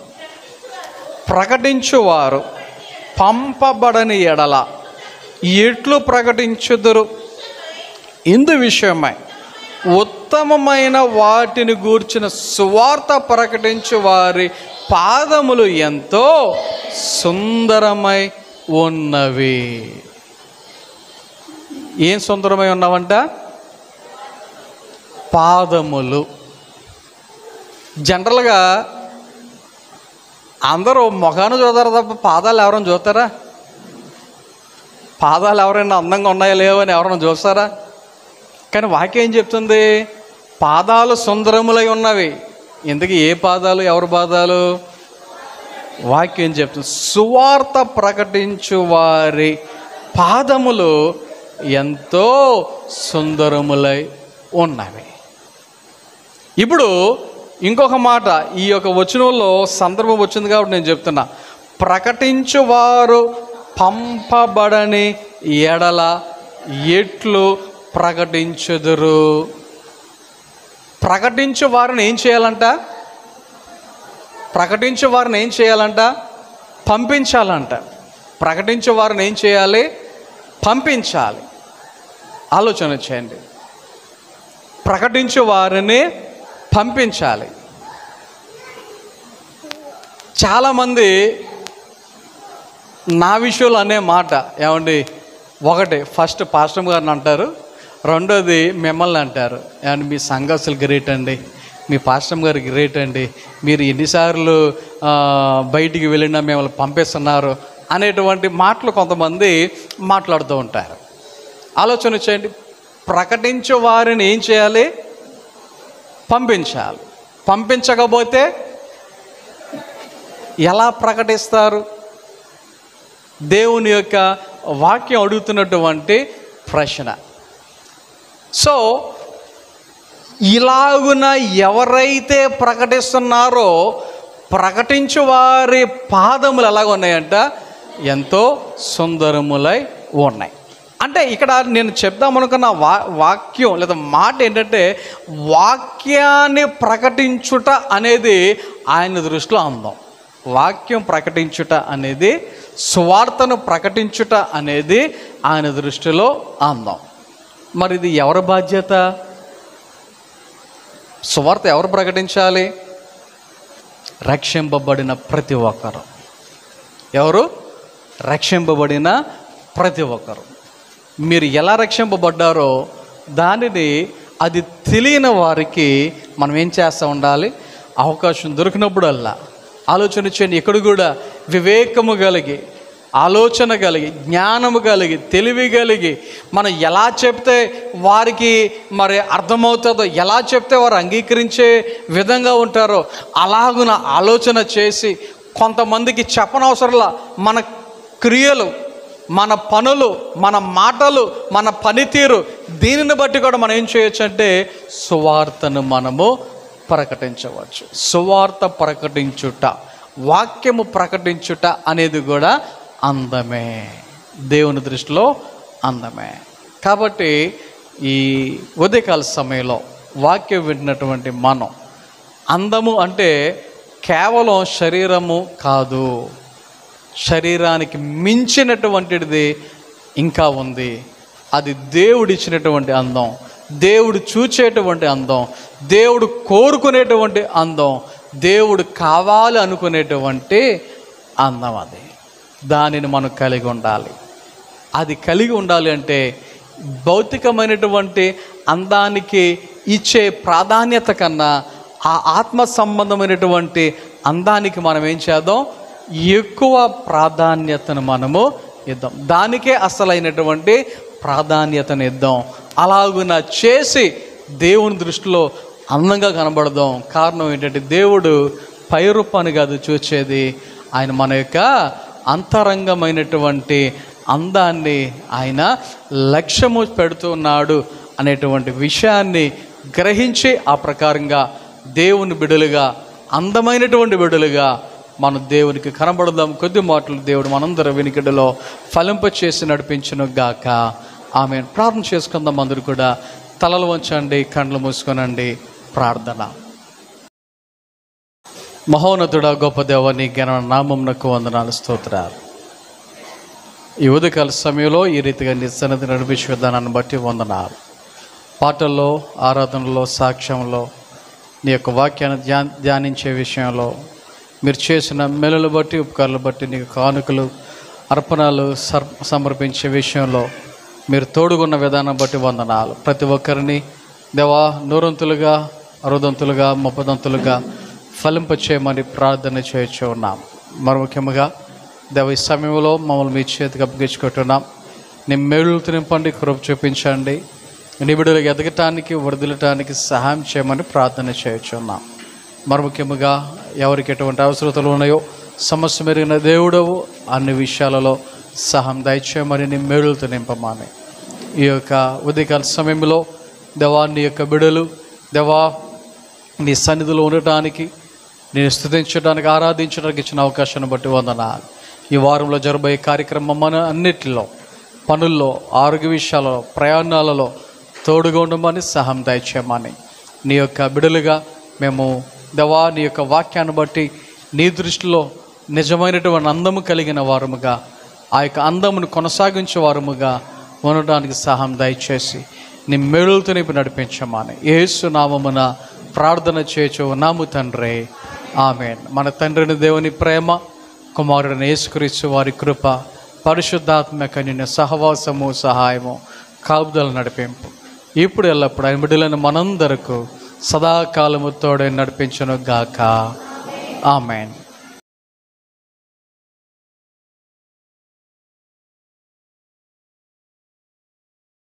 ప్రకటించువారు పంపబడని ఎడల ఎట్లు ప్రకటించుదురు? ఇందు విషయమై ఉత్తమమైన వాటిని గూర్చిన సువార్త ప్రకటించు వారి పాదములు ఎంతో సుందరమై ఉన్నవి. ఏం సుందరమై ఉన్నవంట? పాదములు. జనరల్గా అందరూ మొఖాన్ని చూతారు తప్ప పాదాలు ఎవరైనా చూస్తారా? పాదాలు ఎవరైనా అందంగా ఉన్నాయో లేవో అని ఎవరైనా చూస్తారా? కానీ వాక్యం ఏం చెప్తుంది? పాదాలు సుందరములై ఉన్నవి. ఇంతకీ ఏ పాదాలు? ఎవరి పాదాలు? వాక్యం చెప్తుంది సువార్త ప్రకటించు వారి పాదములు ఎంతో సుందరములై ఉన్నవి. ఇప్పుడు ఇంకొక మాట ఈ యొక్క వచనంలో సందర్భం వచ్చింది కాబట్టి నేను చెప్తున్నా. ప్రకటించువారు పంపబడని ఎడల ఎట్లు ప్రకటించుదురు? ప్రకటించు వారిని ఏం చేయాలంట? ప్రకటించు వారిని ఏం చేయాలంట? పంపించాలంట. ప్రకటించు వారిని ఏం చేయాలి? పంపించాలి. ఆలోచన చేయండి. ప్రకటించు వారిని పంపించాలి. చాలామంది నా విషయంలో అనే మాట ఏమండి, ఒకటి ఫస్ట్ పాస్టర్ గారిని అంటారు, రెండోది మిమ్మల్ని అంటారు. ఏమండి మీ సంఘాసులు గ్రేట్ అండి, మీ పాస్టర్ గారు గ్రేట్ అండి, మీరు ఎన్నిసార్లు బయటికి వెళ్ళినా మిమ్మల్ని పంపిస్తున్నారు అనేటువంటి మాటలు కొంతమంది మాట్లాడుతూ ఉంటారు. ఆలోచన చేయండి. ప్రకటించే వారిని ఏం చేయాలి? పంపించాలి. పంపించకపోతే ఎలా ప్రకటిస్తారు? దేవుని యొక్క వాక్యం అడుగుతున్నటువంటి ప్రశ్న. సో ఇలాగున ఎవరైతే ప్రకటిస్తున్నారో ప్రకటించు వారి పాదములు ఎలాగ ఉన్నాయంట, ఎంతో సుందరములై ఉన్నాయి. అంటే ఇక్కడ నేను చెప్దామనుకున్న వాక్యం లేదా మాట ఏంటంటే, వాక్యాన్ని ప్రకటించుట అనేది ఆయన దృష్టిలో అందం. వాక్యం ప్రకటించుట అనేది, సువార్తను ప్రకటించుట అనేది ఆయన దృష్టిలో అందం. మరి ఇది ఎవరి బాధ్యత? సువార్త ఎవరు ప్రకటించాలి? రక్షింపబడిన ప్రతి ఒక్కరు. ఎవరు? రక్షింపబడిన ప్రతి ఒక్కరు. మీరు ఎలా రక్షింపబడ్డారో దానిని అది తెలియని వారికి మనం ఏం చేస్తూ ఉండాలి? అవకాశం దొరికినప్పుడల్లా ఆలోచన చేయండి. ఎక్కడ కూడా వివేకము కలిగి, ఆలోచన కలిగి, జ్ఞానము కలిగి, తెలివి కలిగి మనం ఎలా చెప్తే వారికి మరి అర్థమవుతుందో, ఎలా చెప్తే వారు అంగీకరించే విధంగా ఉంటారో అలాగున ఆలోచన చేసి, కొంతమందికి చెప్పనవసరంలా మన క్రియలు, మన పనులు, మన మాటలు, మన పనితీరు, దీనిని బట్టి కూడా మనం ఏం చేయొచ్చు అంటే సువార్తను మనము ప్రకటించవచ్చు. సువార్త ప్రకటించుట, వాక్యము ప్రకటించుట అనేది కూడా అందమే, దేవుని దృష్టిలో అందమే. కాబట్టి ఈ ఉదయకాల సమయంలో వాక్యం వింటున్నటువంటి మనం, అందము అంటే కేవలం శరీరము కాదు, శరీరానికి మించినటువంటిది ఇంకా ఉంది. అది దేవుడిచ్చినటువంటి అందం, దేవుడు చూచేటువంటి అందం, దేవుడు కోరుకునేటువంటి అందం, దేవుడు కావాలి అనుకునేటువంటి అందం. అది దానిని మనం కలిగి ఉండాలి. అది కలిగి ఉండాలి అంటే భౌతికమైనటువంటి అందానికి ఇచ్చే ప్రాధాన్యత కన్నా ఆ ఆత్మ సంబంధమైనటువంటి అందానికి మనం ఏం చేద్దాం? ఎక్కువ ప్రాధాన్యతను మనము ఇద్దాం. దానికే అసలైనటువంటి ప్రాధాన్యతను ఇద్దాం. అలాగున చేసి దేవుని దృష్టిలో అందంగా కనబడదాం. కారణం ఏంటంటే దేవుడు పైరూపాన్ని కాదు చూచేది, ఆయన మన యొక్క అంతరంగమైనటువంటి అందాన్ని ఆయన లక్ష్యము పెడుతున్నాడు అనేటువంటి విషయాన్ని గ్రహించి ఆ ప్రకారంగా దేవుని బిడ్డలుగా, అందమైనటువంటి బిడ్డలుగా మనం దేవునికి కనబడదాం. కొద్ది మాటలు దేవుడు మనందరి వెనుకడిలో ఫలింపచేసి నడిపించును గాక. ఆమేన్. ప్రార్థన చేసుకుందాం. అందరూ కూడా తలలు వంచండి, కళ్ళు మూసుకోనండి. ప్రార్థన. మహోన్నతుడా, గొప్ప దేవ, నీ ఘన నామమునకు వందనాలు, స్తోత్రాలు. ఈ ఉదయకాల సమయంలో ఈ రీతిగా నీ సన్నిధి నడిపించే విధానాన్ని బట్టి వందనాలు. పాటల్లో, ఆరాధనలో, సాక్ష్యంలో, నీ యొక్క వాక్యాన్ని ధ్యానించే విషయంలో మీరు చేసిన మేలులు బట్టి, ఉపకారాలు బట్టి నీకు కానుకలు, అర్పణలు సమర్పించే విషయంలో మీరు తోడుగున్న విధానం బట్టి వందనాలు. ప్రతి ఒక్కరిని దేవా నూరంతులుగా, 60 30 ఫలింపచేయమని ప్రార్థన చేయొచ్చు ఉన్నాం. మరి ముఖ్యంగా దేవ ఈ సమయంలో మమ్మల్ని మీ చేతికి అప్పగించుకుంటున్నాం. నీ మేలులతో నింపండి, కృప చూపించండి. నీ బిడ్డలకు ఎదగటానికి, వదిలటానికి సహాయం చేయమని ప్రార్థన చేయొచ్చు ఉన్నాం. మరి ముఖ్యంగా ఎవరికి ఎటువంటి అవసరతలు ఉన్నాయో సమస్య మెరిగిన దేవుడవు, అన్ని విషయాలలో సహాయం దయచేయమని నీ మేలులతో నింపమని ఈ యొక్క ఉదయకాల సమయంలో దేవా నీ యొక్క బిడ్డలు దేవా నీ సన్నిధిలో ఉండటానికి, నేను స్తుతించడానికి, ఆరాధించడానికి ఇచ్చిన అవకాశాన్ని బట్టి వందనాలు. ఈ వారంలో జరబోయే కార్యక్రమం అన్నిటిలో, పనుల్లో, ఆరోగ్య విషయాలలో, ప్రయాణాలలో తోడుగా ఉండమని సహాయం దయచేయమని నీ యొక్క బిడ్డలుగా మేము దేవా నీ యొక్క వాక్యాన్ని బట్టి నీ దృష్టిలో నిజమైనటువంటి అందము కలిగిన వారముగా, ఆ యొక్క అందమును కొనసాగించే వారముగా ఉండడానికి సహాయం దయచేసి నీ మేలులతో నింపి నడిపించమని యేసు నామమున ప్రార్థన చేయొచ్చు నాము తండ్రి. ఆమేన్. మన తండ్రిని దేవుని ప్రేమ, కుమారుడిని యేసుక్రీస్తు వారి కృప, పరిశుద్ధాత్మ కన్య సహవాసము, సహాయము, కాపుదల, నడిపింపు ఇప్పుడు ఎల్లప్పుడు ఆయన బిడ్డలను మనందరకు సదాకాలము తోడే నడిపించును గాక. ఆమేన్.